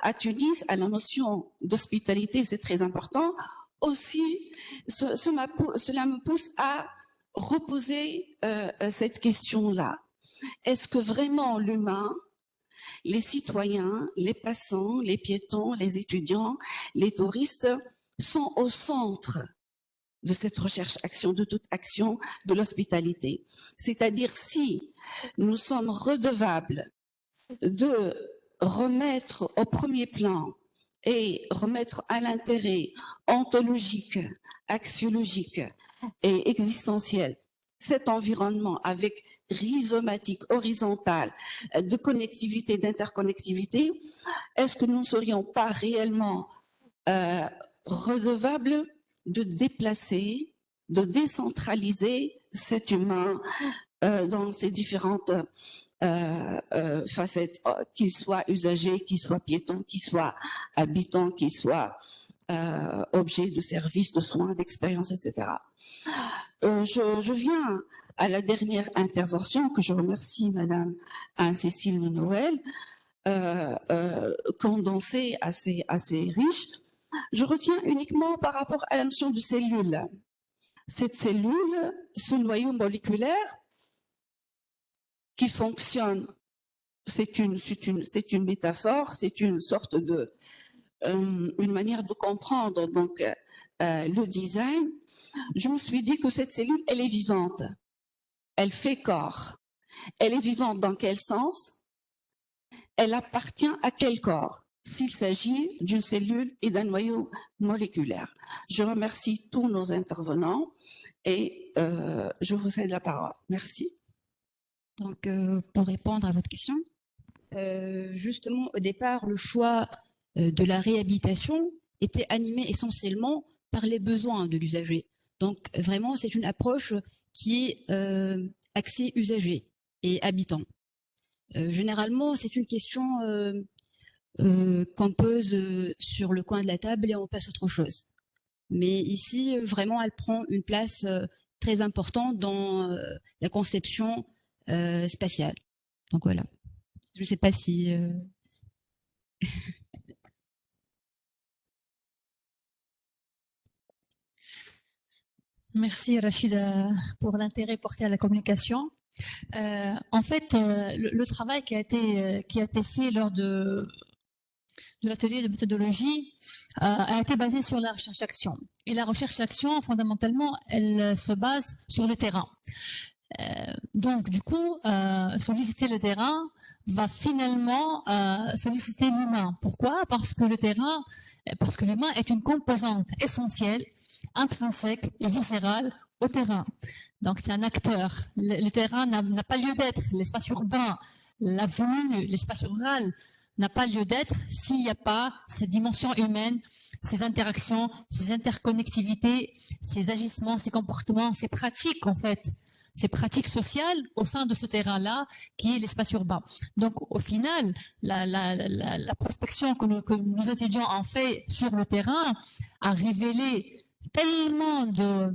À Tunis, à la notion d'hospitalité, c'est très important. Aussi, cela me pousse à reposer cette question-là. Est-ce que vraiment l'humain, les citoyens, les passants, les piétons, les étudiants, les touristes sont au centre de cette recherche-action, de toute action de l'hospitalité? C'est-à-dire, si nous sommes redevables de remettre au premier plan et remettre à l'intérêt ontologique, axiologique et existentiel cet environnement avec rhizomatique, horizontale, de connectivité, d'interconnectivité, est-ce que nous ne serions pas réellement redevables de déplacer, de décentraliser cet humain dans ses différentes facettes, qu'il soit usager, qu'il soit piéton, qu'il soit habitant, qu'il soit objet de service, de soins, d'expérience, etc. Je viens à la dernière intervention, que je remercie Madame Anne-Cécile Noël, condensée, assez riche. Je retiens uniquement par rapport à la notion de cellule. Cette cellule, ce noyau moléculaire qui fonctionne, c'est une métaphore, c'est une sorte de une manière de comprendre donc le design. Je me suis dit que cette cellule, elle est vivante. elle fait corps. Elle est vivante dans quel sens? Elle appartient à quel corps? S'il s'agit d'une cellule et d'un noyau moléculaire. Je remercie tous nos intervenants et je vous cède la parole. Merci. Donc, pour répondre à votre question, justement, au départ, le choix de la réhabilitation était animé essentiellement par les besoins de l'usager. Donc, vraiment, c'est une approche qui est axée usager et habitant. Généralement, c'est une question qu'on pose sur le coin de la table et on passe à autre chose. Mais ici, vraiment, elle prend une place très importante dans la conception spatiale. Donc voilà. Je ne sais pas si... Merci Rachida pour l'intérêt porté à la communication. En fait, le travail qui a été fait lors de l'atelier de méthodologie a été basé sur la recherche-action. Et la recherche-action, fondamentalement, elle se base sur le terrain. Donc, du coup, solliciter le terrain va finalement solliciter l'humain. Pourquoi? Parce que l'humain est une composante essentielle, intrinsèque et viscérale au terrain. Donc, c'est un acteur. Le terrain n'a pas lieu d'être. L'espace urbain, l'avenue, l'espace rural n'a pas lieu d'être s'il n'y a pas cette dimension humaine, ces interactions, ces interconnectivités, ces agissements, ces comportements, ces pratiques, en fait, ces pratiques sociales au sein de ce terrain-là qui est l'espace urbain. Donc, au final, la prospection que nos étudiants ont fait sur le terrain a révélé tellement de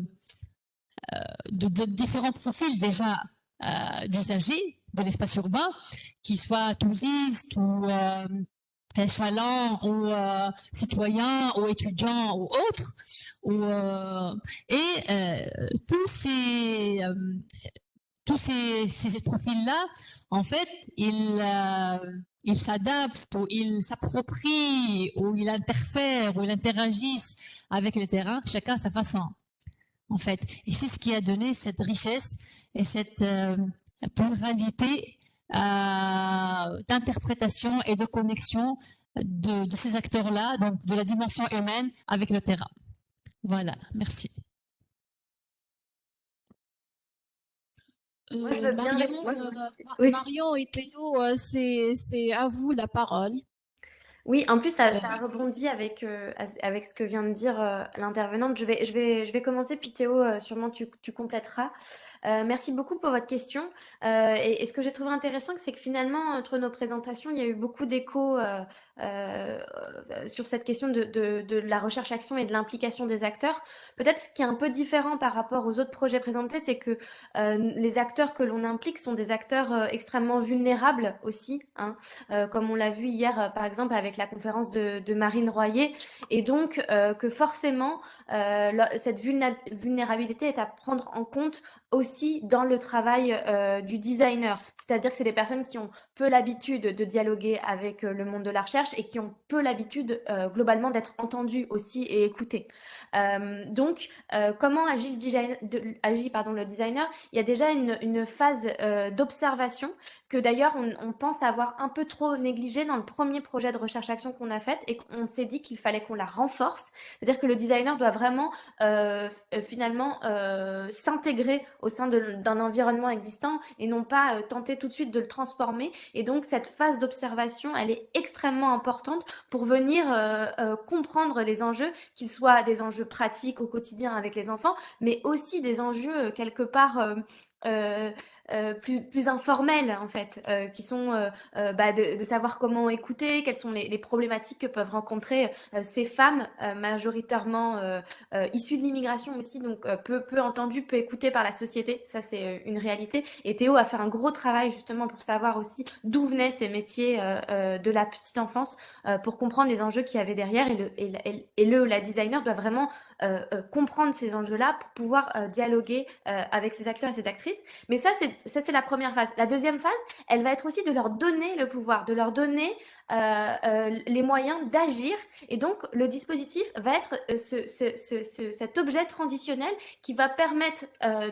différents profils déjà d'usagers de l'espace urbain, qu'ils soient touristes ou chalands ou citoyens ou étudiants ou autres. Tous ces profils-là, en fait, ils s'adaptent ou ils s'approprient ou ils interfèrent ou ils interagissent avec le terrain, chacun à sa façon, en fait. Et c'est ce qui a donné cette richesse et cette pluralité d'interprétation et de connexion de ces acteurs-là, donc de la dimension humaine avec le terrain. Voilà, merci. Marion et Théo, c'est à vous la parole. Oui, en plus, ça rebondit avec ce que vient de dire l'intervenante. Je vais commencer, puis Théo, sûrement tu compléteras. Merci beaucoup pour votre question. Et ce que j'ai trouvé intéressant, c'est que finalement, entre nos présentations, il y a eu beaucoup d'échos sur cette question de la recherche-action et de l'implication des acteurs. Peut-être ce qui est un peu différent par rapport aux autres projets présentés, c'est que les acteurs que l'on implique sont des acteurs extrêmement vulnérables aussi, hein, comme on l'a vu hier, par exemple, avec la conférence de Marine Royer. Et donc, que forcément, cette vulnérabilité est à prendre en compte aussi dans le travail du designer. C'est-à-dire que c'est des personnes qui ont peu l'habitude de dialoguer avec le monde de la recherche et qui ont peu l'habitude globalement d'être entendues aussi et écoutées. Donc, comment agit le designer? Il y a déjà une phase d'observation que d'ailleurs on pense avoir un peu trop négligée dans le premier projet de recherche-action qu'on a fait et qu'on s'est dit qu'il fallait qu'on la renforce. C'est-à-dire que le designer doit vraiment finalement s'intégrer au sein d'un environnement existant et non pas tenter tout de suite de le transformer. Et donc cette phase d'observation, elle est extrêmement importante pour venir comprendre les enjeux, qu'ils soient des enjeux pratiques au quotidien avec les enfants, mais aussi des enjeux quelque part plus informels en fait, qui sont de savoir comment écouter, quelles sont les problématiques que peuvent rencontrer ces femmes majoritairement issues de l'immigration aussi, donc peu entendues, peu écoutées par la société. Ça, c'est une réalité. Et Théo a fait un gros travail justement pour savoir aussi d'où venaient ces métiers de la petite enfance, pour comprendre les enjeux qu'il y avait derrière. Et la designer doit vraiment comprendre ces enjeux-là pour pouvoir dialoguer avec ces acteurs et ces actrices. Mais ça, c'est la première phase. La deuxième phase, elle va être aussi de leur donner le pouvoir, de leur donner les moyens d'agir. Et donc, le dispositif va être cet objet transitionnel qui va permettre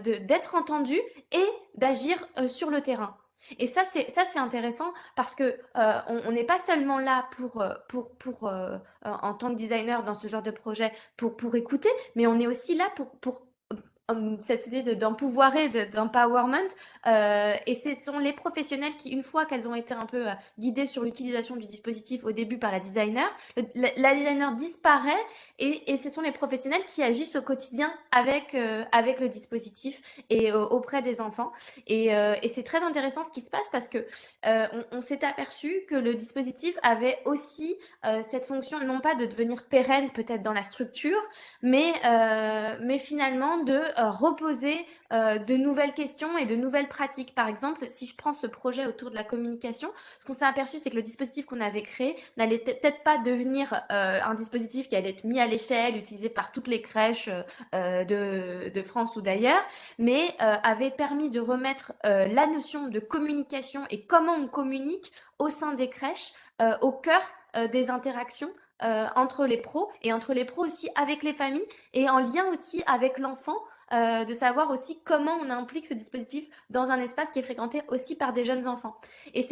d'être entendu et d'agir sur le terrain. Et ça, c'est intéressant parce que on n'est pas seulement là en tant que designer dans ce genre de projet pour écouter, mais on est aussi là pour cette idée d'empouvoirer, d'empowerment. Et ce sont les professionnels qui, une fois qu'elles ont été un peu guidées sur l'utilisation du dispositif au début par la designer, la designer disparaît et ce sont les professionnels qui agissent au quotidien avec le dispositif et auprès des enfants. Et c'est très intéressant ce qui se passe parce que on s'est aperçu que le dispositif avait aussi cette fonction, non pas de devenir pérenne peut-être dans la structure, mais finalement de reposer de nouvelles questions et de nouvelles pratiques. Par exemple, si je prends ce projet autour de la communication, ce qu'on s'est aperçu, c'est que le dispositif qu'on avait créé n'allait peut-être pas devenir un dispositif qui allait être mis à l'échelle, utilisé par toutes les crèches de France ou d'ailleurs, mais avait permis de remettre la notion de communication et comment on communique au sein des crèches au cœur des interactions entre les pros et entre les pros aussi avec les familles et en lien aussi avec l'enfant, de savoir aussi comment on implique ce dispositif dans un espace qui est fréquenté aussi par des jeunes enfants. Et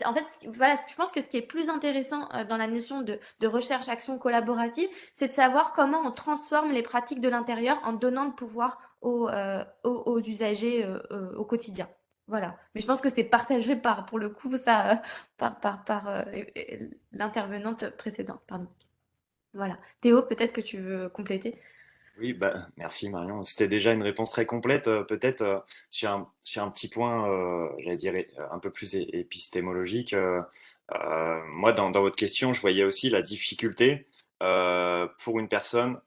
en fait, voilà, je pense que ce qui est plus intéressant dans la notion de recherche-action collaborative, c'est de savoir comment on transforme les pratiques de l'intérieur en donnant le pouvoir aux usagers au quotidien. Voilà. Mais je pense que c'est partagé pour le coup, ça, par l'intervenante précédente. Pardon. Voilà. Théo, peut-être que tu veux compléter? Oui, bah, merci Marion. C'était déjà une réponse très complète. Peut-être sur un petit point, j'allais dire un peu plus épistémologique. Moi, dans votre question, je voyais aussi la difficulté pour une personne.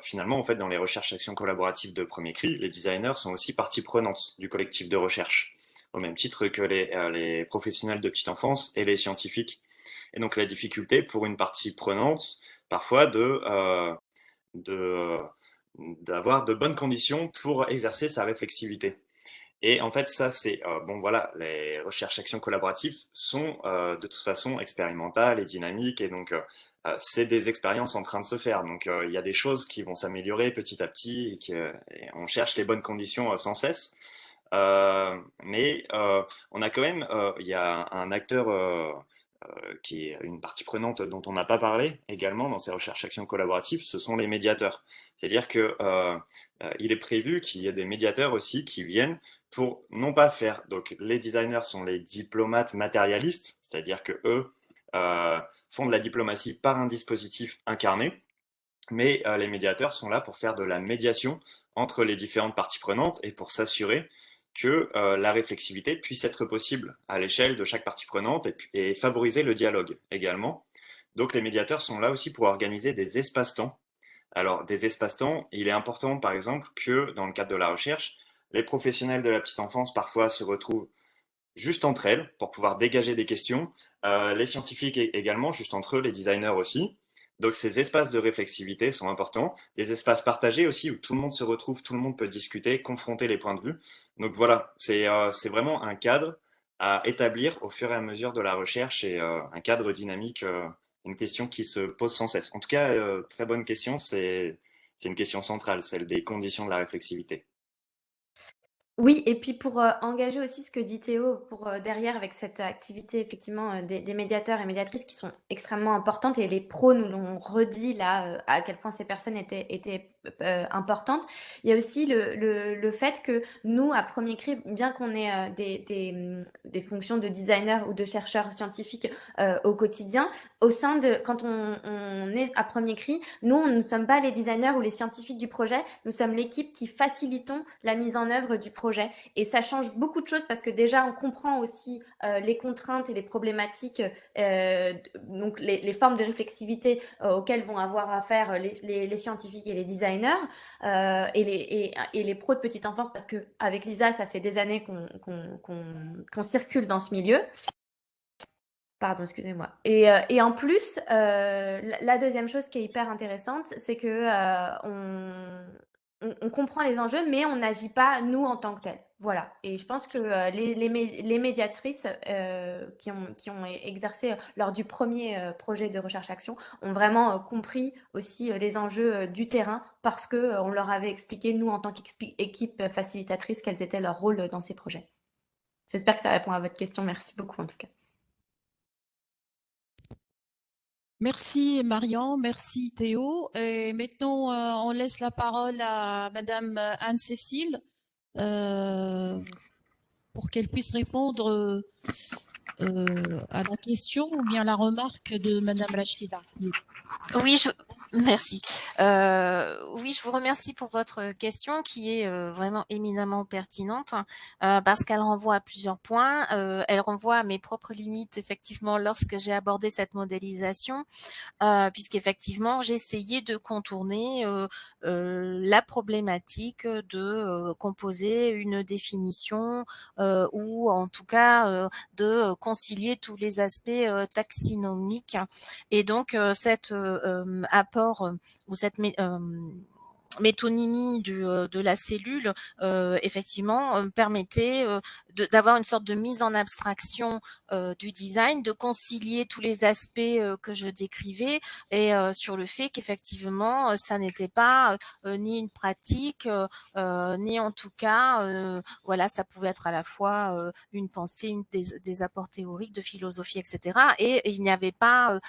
Finalement, en fait, dans les recherches-actions collaboratives de Premier Cri, les designers sont aussi partie prenante du collectif de recherche, au même titre que les professionnels de petite enfance et les scientifiques. Et donc, la difficulté pour une partie prenante, parfois, de d'avoir de bonnes conditions pour exercer sa réflexivité. Et en fait, ça, c'est bon, voilà, les recherches-actions collaboratives sont de toute façon expérimentales et dynamiques, et donc c'est des expériences en train de se faire. Donc il y a des choses qui vont s'améliorer petit à petit, et on cherche les bonnes conditions sans cesse. Mais on a quand même, il y a un acteur qui est une partie prenante dont on n'a pas parlé également dans ces recherches-actions collaboratives, ce sont les médiateurs. C'est-à-dire que il est prévu qu'il y ait des médiateurs aussi qui viennent pour non pas faire. Donc les designers sont les diplomates matérialistes, c'est-à-dire que eux font de la diplomatie par un dispositif incarné, mais les médiateurs sont là pour faire de la médiation entre les différentes parties prenantes et pour s'assurer que la réflexivité puisse être possible à l'échelle de chaque partie prenante et favoriser le dialogue également. Donc les médiateurs sont là aussi pour organiser des espaces-temps. Alors des espaces-temps, il est important par exemple que dans le cadre de la recherche, les professionnels de la petite enfance parfois se retrouvent juste entre elles pour pouvoir dégager des questions, les scientifiques également, juste entre eux, les designers aussi. Donc ces espaces de réflexivité sont importants, des espaces partagés aussi où tout le monde se retrouve, tout le monde peut discuter, confronter les points de vue. Donc voilà, c'est vraiment un cadre à établir au fur et à mesure de la recherche et un cadre dynamique, une question qui se pose sans cesse. En tout cas, très bonne question, c'est une question centrale, celle des conditions de la réflexivité. Oui, et puis pour engager aussi ce que dit Théo, pour derrière avec cette activité effectivement des médiateurs et médiatrices qui sont extrêmement importantes et les pros nous l'ont redit là à quel point ces personnes étaient importantes. Il y a aussi le fait que nous, à Premier Cri, bien qu'on ait des fonctions de designer ou de chercheurs scientifiques au quotidien, quand on est à Premier Cri, nous ne sommes pas les designers ou les scientifiques du projet, nous sommes l'équipe qui facilitons la mise en œuvre du projet. Et ça change beaucoup de choses parce que déjà, on comprend aussi les contraintes et les problématiques, donc les formes de réflexivité auxquelles vont avoir affaire les scientifiques et les designers et les pros de petite enfance parce qu'avec Lisa, ça fait des années qu'on circule dans ce milieu. Pardon, excusez-moi. Et en plus, la deuxième chose qui est hyper intéressante, c'est que on comprend les enjeux, mais on n'agit pas, nous, en tant que tels. Voilà. Et je pense que les médiatrices qui ont exercé lors du premier projet de recherche-action ont vraiment compris aussi les enjeux du terrain parce qu'on leur avait expliqué, nous, en tant qu'équipe facilitatrice, quels étaient leurs rôles dans ces projets. J'espère que ça répond à votre question. Merci beaucoup, en tout cas. Merci Marion, merci Théo. Et maintenant, on laisse la parole à Madame Anne-Cécile pour qu'elle puisse répondre à la question ou bien à la remarque de Madame Rachida. Oui, merci. Oui, je vous remercie pour votre question qui est vraiment éminemment pertinente parce qu'elle renvoie à plusieurs points. Elle renvoie à mes propres limites, effectivement, lorsque j'ai abordé cette modélisation, puisqu'effectivement, j'ai essayé de contourner la problématique de composer une définition ou en tout cas de concilier tous les aspects taxinomiques. Et donc, cet apport ou cette métonymie de la cellule, effectivement, permettait d'avoir une sorte de mise en abstraction du design, de concilier tous les aspects que je décrivais et sur le fait qu'effectivement, ça n'était pas ni une pratique, ni en tout cas, voilà, ça pouvait être à la fois une pensée, des apports théoriques, de philosophie, etc. Et il n'y avait pas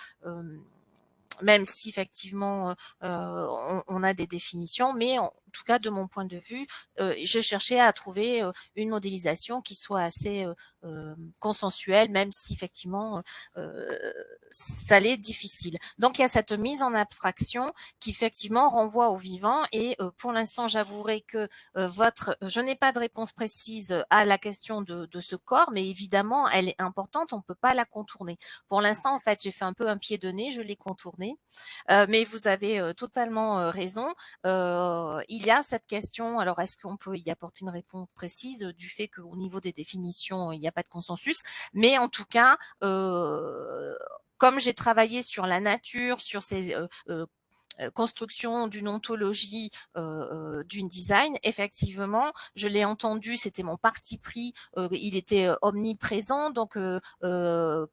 même si effectivement on a des définitions, mais en tout cas de mon point de vue, je cherchais à trouver une modélisation qui soit assez consensuelle, même si effectivement ça l'est difficile. Donc il y a cette mise en abstraction qui effectivement renvoie au vivant et pour l'instant j'avouerai que je n'ai pas de réponse précise à la question de ce corps, mais évidemment elle est importante, on ne peut pas la contourner. Pour l'instant en fait j'ai fait un peu un pied de nez, je l'ai contourné. Mais vous avez totalement raison. Il y a cette question, alors est-ce qu'on peut y apporter une réponse précise du fait qu'au niveau des définitions, il n'y a pas de consensus, mais en tout cas, comme j'ai travaillé sur la nature, sur ces construction d'une ontologie d'une design, effectivement, je l'ai entendu, c'était mon parti pris, il était omniprésent, donc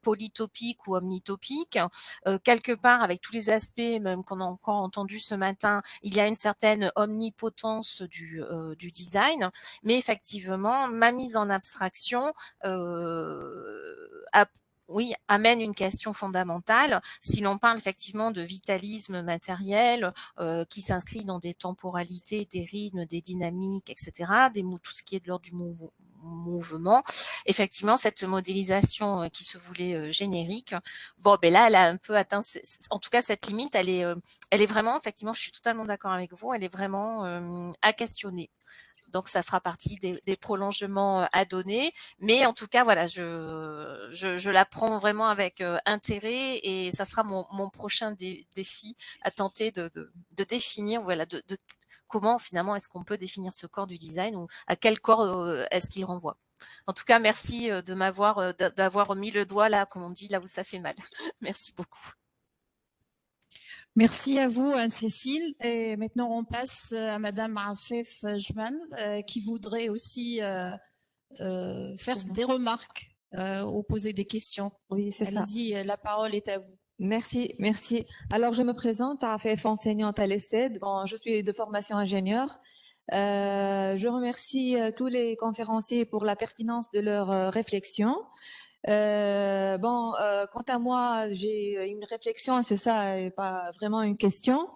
polytopique ou omnitopique. Quelque part, avec tous les aspects, même qu'on a encore entendu ce matin, il y a une certaine omnipotence du design, mais effectivement, ma mise en abstraction oui, amène une question fondamentale. Si l'on parle effectivement de vitalisme matériel qui s'inscrit dans des temporalités, des rythmes, des dynamiques, etc., tout ce qui est de l'ordre du mouvement, effectivement, cette modélisation qui se voulait générique, bon, ben là, elle a un peu atteint, en tout cas, cette limite, elle est vraiment, effectivement, je suis totalement d'accord avec vous, elle est vraiment à questionner. Donc, ça fera partie des prolongements à donner. Mais en tout cas, voilà, je la prends vraiment avec intérêt et ça sera mon prochain défi à tenter de définir, voilà, de comment finalement est-ce qu'on peut définir ce corps du design ou à quel corps est-ce qu'il renvoie. En tout cas, merci d'avoir mis le doigt là, comme on dit, là où ça fait mal. Merci beaucoup. Merci à vous, Anne-Cécile. Et maintenant, on passe à Madame Afef Jman, qui voudrait aussi faire des remarques ou poser des questions. Oui, c'est ça. Allez-y, la parole est à vous. Merci, merci. Alors, je me présente, Afef, enseignante à l'ESSED. Bon, je suis de formation ingénieure. Je remercie tous les conférenciers pour la pertinence de leurs réflexions. Quant à moi, j'ai une réflexion, c'est ça, et pas vraiment une question,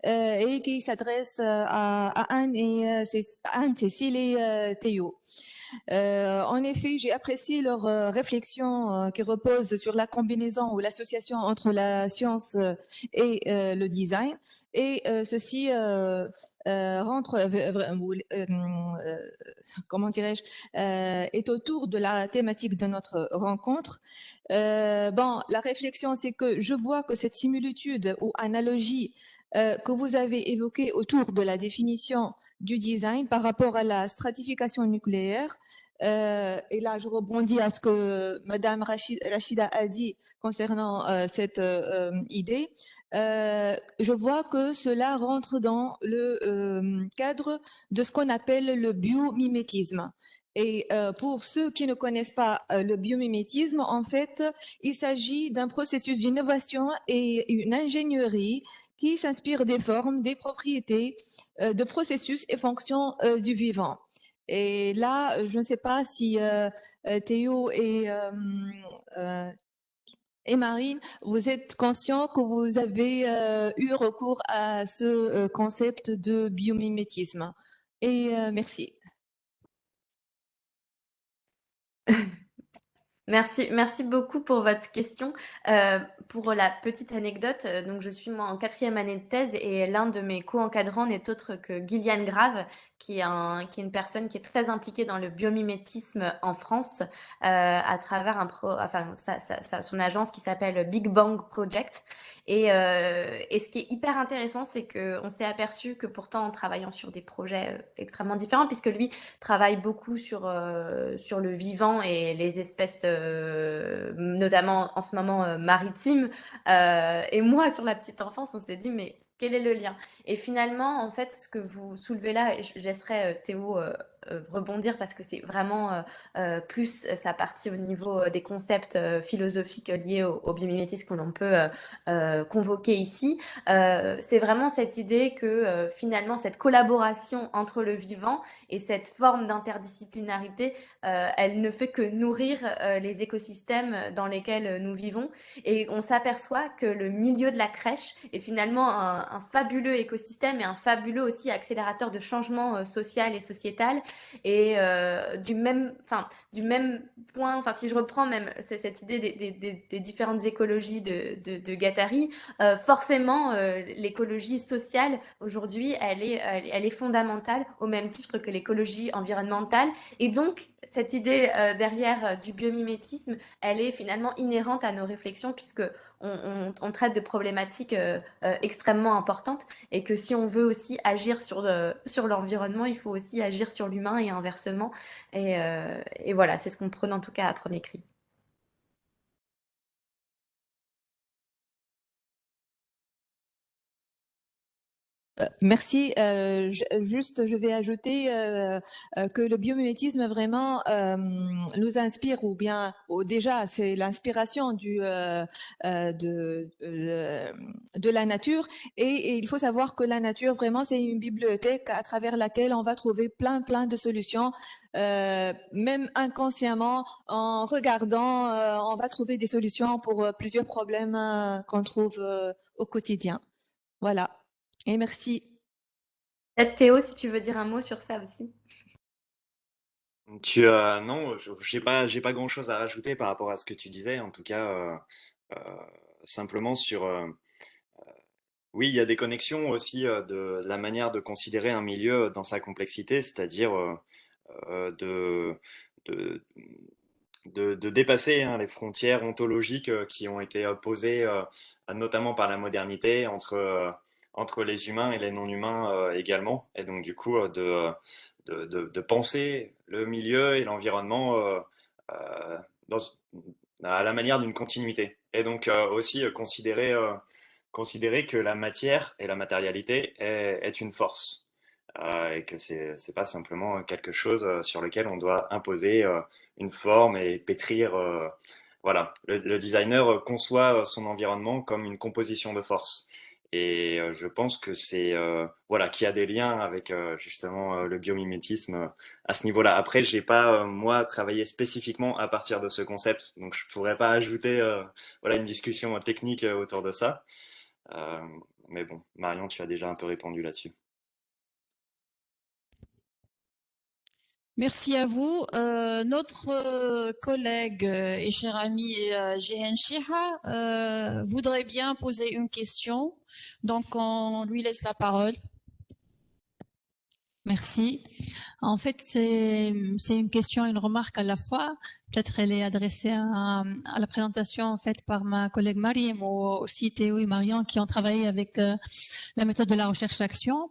et qui s'adresse à Anne, Cécile et Théo. En effet, j'ai apprécié leur réflexion qui repose sur la combinaison ou l'association entre la science et le design. Et ceci rentre, comment dirais-je, est autour de la thématique de notre rencontre. La réflexion, c'est que je vois que cette similitude ou analogie que vous avez évoquée autour de la définition du design par rapport à la stratification nucléaire Et là, je rebondis à ce que Madame Rachida a dit concernant cette idée. Je vois que cela rentre dans le cadre de ce qu'on appelle le biomimétisme. Et pour ceux qui ne connaissent pas le biomimétisme, en fait, il s'agit d'un processus d'innovation et une ingénierie qui s'inspire des formes, des propriétés, de processus et fonctions du vivant. Et là, je ne sais pas si Théo et Marine, vous êtes conscients que vous avez eu recours à ce concept de biomimétisme. Et merci. Merci beaucoup pour votre question. Pour la petite anecdote, donc je suis moi en 4e année de thèse et l'un de mes co-encadrants n'est autre que Gillian Grave, qui est une personne qui est très impliquée dans le biomimétisme en France, à travers son agence qui s'appelle Big Bang Project. Et ce qui est hyper intéressant, c'est qu'on s'est aperçu que pourtant en travaillant sur des projets extrêmement différents, puisque lui travaille beaucoup sur le vivant et les espèces, notamment en ce moment maritimes, et moi sur la petite enfance, on s'est dit mais quel est le lien? Et finalement, en fait, ce que vous soulevez là, et je laisserai Théo rebondir parce que c'est vraiment plus sa partie au niveau des concepts philosophiques liés au biomimétisme que l'on peut convoquer ici. C'est vraiment cette idée que finalement, cette collaboration entre le vivant et cette forme d'interdisciplinarité, elle ne fait que nourrir les écosystèmes dans lesquels nous vivons. Et on s'aperçoit que le milieu de la crèche est finalement un fabuleux écosystème et un fabuleux aussi accélérateur de changement social et sociétal. Et du même point, si je reprends même cette idée des différentes écologies de Guattari, forcément, l'écologie sociale, aujourd'hui, elle est fondamentale au même titre que l'écologie environnementale. Et donc, cette idée derrière du biomimétisme, elle est finalement inhérente à nos réflexions puisque on traite de problématiques extrêmement importantes et que si on veut aussi agir sur l'environnement, il faut aussi agir sur l'humain et inversement. Et voilà, c'est ce qu'on prône en tout cas à Premier Cri. Merci. Je vais ajouter que le biomimétisme vraiment nous inspire, déjà c'est l'inspiration de la nature. Et il faut savoir que la nature vraiment c'est une bibliothèque à travers laquelle on va trouver plein de solutions. Même inconsciemment, en regardant, on va trouver des solutions pour plusieurs problèmes qu'on trouve au quotidien. Voilà. Et merci. Peut-être Théo, si tu veux dire un mot sur ça aussi. Non, j'ai pas grand-chose à rajouter par rapport à ce que tu disais. En tout cas, simplement sur, oui, il y a des connexions aussi de la manière de considérer un milieu dans sa complexité, c'est-à-dire de, de, de dépasser hein, les frontières ontologiques qui ont été posées notamment par la modernité entre les humains et les non-humains également. Et donc du coup, de penser le milieu et l'environnement euh, dans- à la manière d'une continuité. Et donc aussi considérer que la matière et la matérialité est une force. Et que c'est pas simplement quelque chose sur lequel on doit imposer une forme et pétrir. Voilà, le designer conçoit son environnement comme une composition de force. Et je pense que c'est voilà qu'il y a des liens avec justement le biomimétisme à ce niveau-là. Après, j'ai pas moi travaillé spécifiquement à partir de ce concept, donc je pourrais pas ajouter voilà une discussion technique autour de ça. Euh, mais bon, Marion, tu as déjà un peu répondu là-dessus. Merci à vous. Notre collègue et cher ami Jehen Chiha voudrait bien poser une question. Donc, on lui laisse la parole. Merci. En fait, c'est une question et une remarque à la fois. Peut-être elle est adressée à la présentation faite par ma collègue Mariam ou aussi Théo et Marion qui ont travaillé avec la méthode de la recherche-action.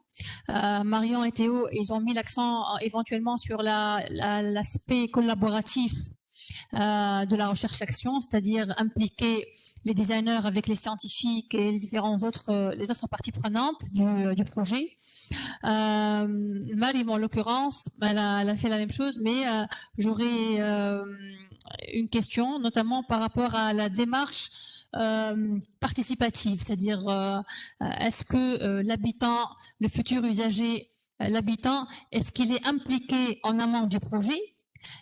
Marion et Théo, ils ont mis l'accent éventuellement sur l'aspect collaboratif de la recherche-action, c'est-à-dire impliquer les designers avec les scientifiques et les les autres parties prenantes du projet. Marie, en l'occurrence, elle a fait la même chose, mais j'aurais une question, notamment par rapport à la démarche participative, c'est-à-dire est-ce que l'habitant, le futur usager, l'habitant, est-ce qu'il est impliqué en amont du projet?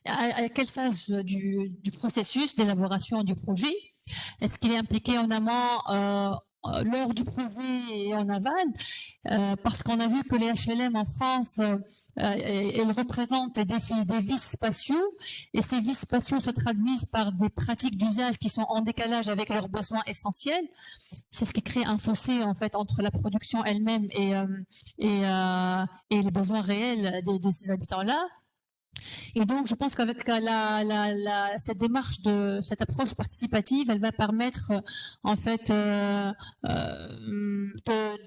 À quelle phase du processus d'élaboration du projet? Est-ce qu'il est impliqué en amont lors du projet et en aval? Parce qu'on a vu que les HLM en France, elles représentent des vices spatiaux et ces vices spatiaux se traduisent par des pratiques d'usage qui sont en décalage avec leurs besoins essentiels. C'est ce qui crée un fossé en fait entre la production elle-même et les besoins réels de ces habitants-là. Et donc, je pense qu'avec cette démarche cette approche participative, elle va permettre, en fait, de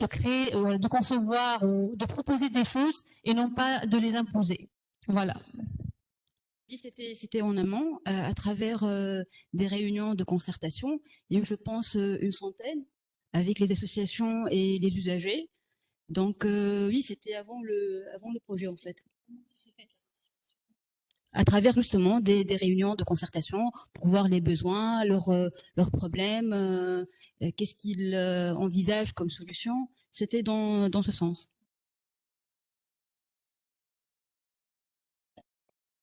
créer, de concevoir ou de proposer des choses et non pas de les imposer. Voilà. Oui, c'était en amont, à travers des réunions de concertation. Il y a eu, je pense, une centaine avec les associations et les usagers. Donc, oui, c'était avant le projet, en fait. À travers justement des réunions de concertation pour voir les besoins, leurs problèmes, qu'est-ce qu'ils envisagent comme solution. C'était dans ce sens.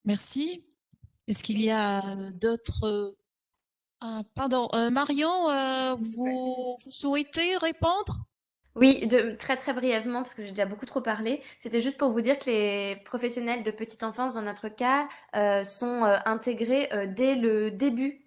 Merci. Est-ce qu'il y a d'autres... pardon, Marion, vous souhaitez répondre? Oui, très très brièvement, parce que j'ai déjà beaucoup trop parlé. C'était juste pour vous dire que les professionnels de petite enfance, dans notre cas, sont intégrés dès le début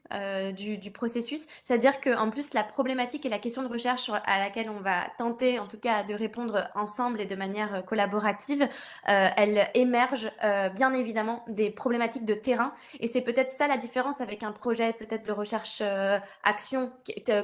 du processus. C'est-à-dire qu'en plus, la problématique et la question de recherche à laquelle on va tenter, en tout cas, de répondre ensemble et de manière collaborative, elle émerge bien évidemment des problématiques de terrain. Et c'est peut-être ça la différence avec un projet peut-être de recherche-action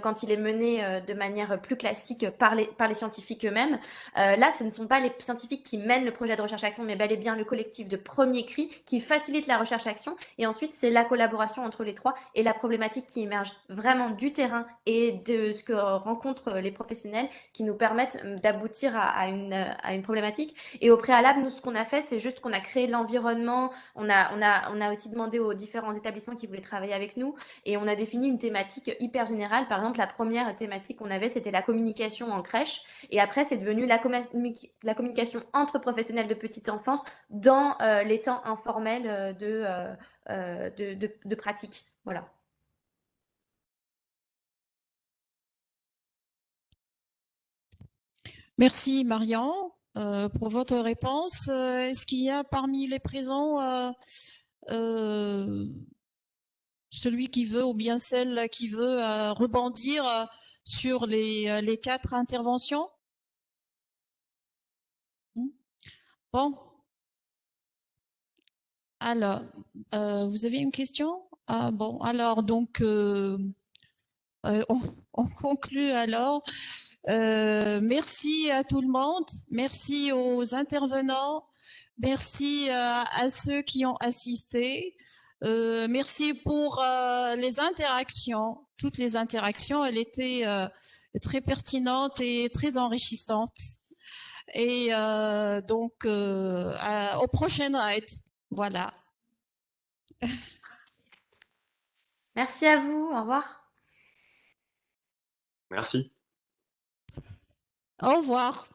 quand il est mené de manière plus classique par les scientifiques eux-mêmes. Là, ce ne sont pas les scientifiques qui mènent le projet de recherche-action, mais bel et bien le collectif de premier cri qui facilite la recherche-action. Et ensuite, c'est la collaboration entre les trois et la problématique qui émerge vraiment du terrain et de ce que rencontrent les professionnels qui nous permettent d'aboutir à une problématique. Et au préalable, nous, ce qu'on a fait, c'est juste qu'on a créé l'environnement. On a aussi demandé aux différents établissements qui voulaient travailler avec nous et on a défini une thématique hyper générale. Par exemple, la première thématique qu'on avait, c'était la communication en crèche. Et après, c'est devenu la communication entre professionnels de petite enfance dans les temps informels de pratique. Voilà. Merci Marion pour votre réponse. Est-ce qu'il y a parmi les présents celui qui veut ou bien celle qui veut rebondir sur les 4 interventions? Bon. Alors, vous avez une question? Ah bon, alors donc on conclut alors. Merci à tout le monde, merci aux intervenants, merci à ceux qui ont assisté, merci pour les interactions, toutes les interactions, elles étaient très pertinentes et très enrichissantes. Et donc, au prochain ride, voilà. Merci à vous, au revoir. Merci. Au revoir.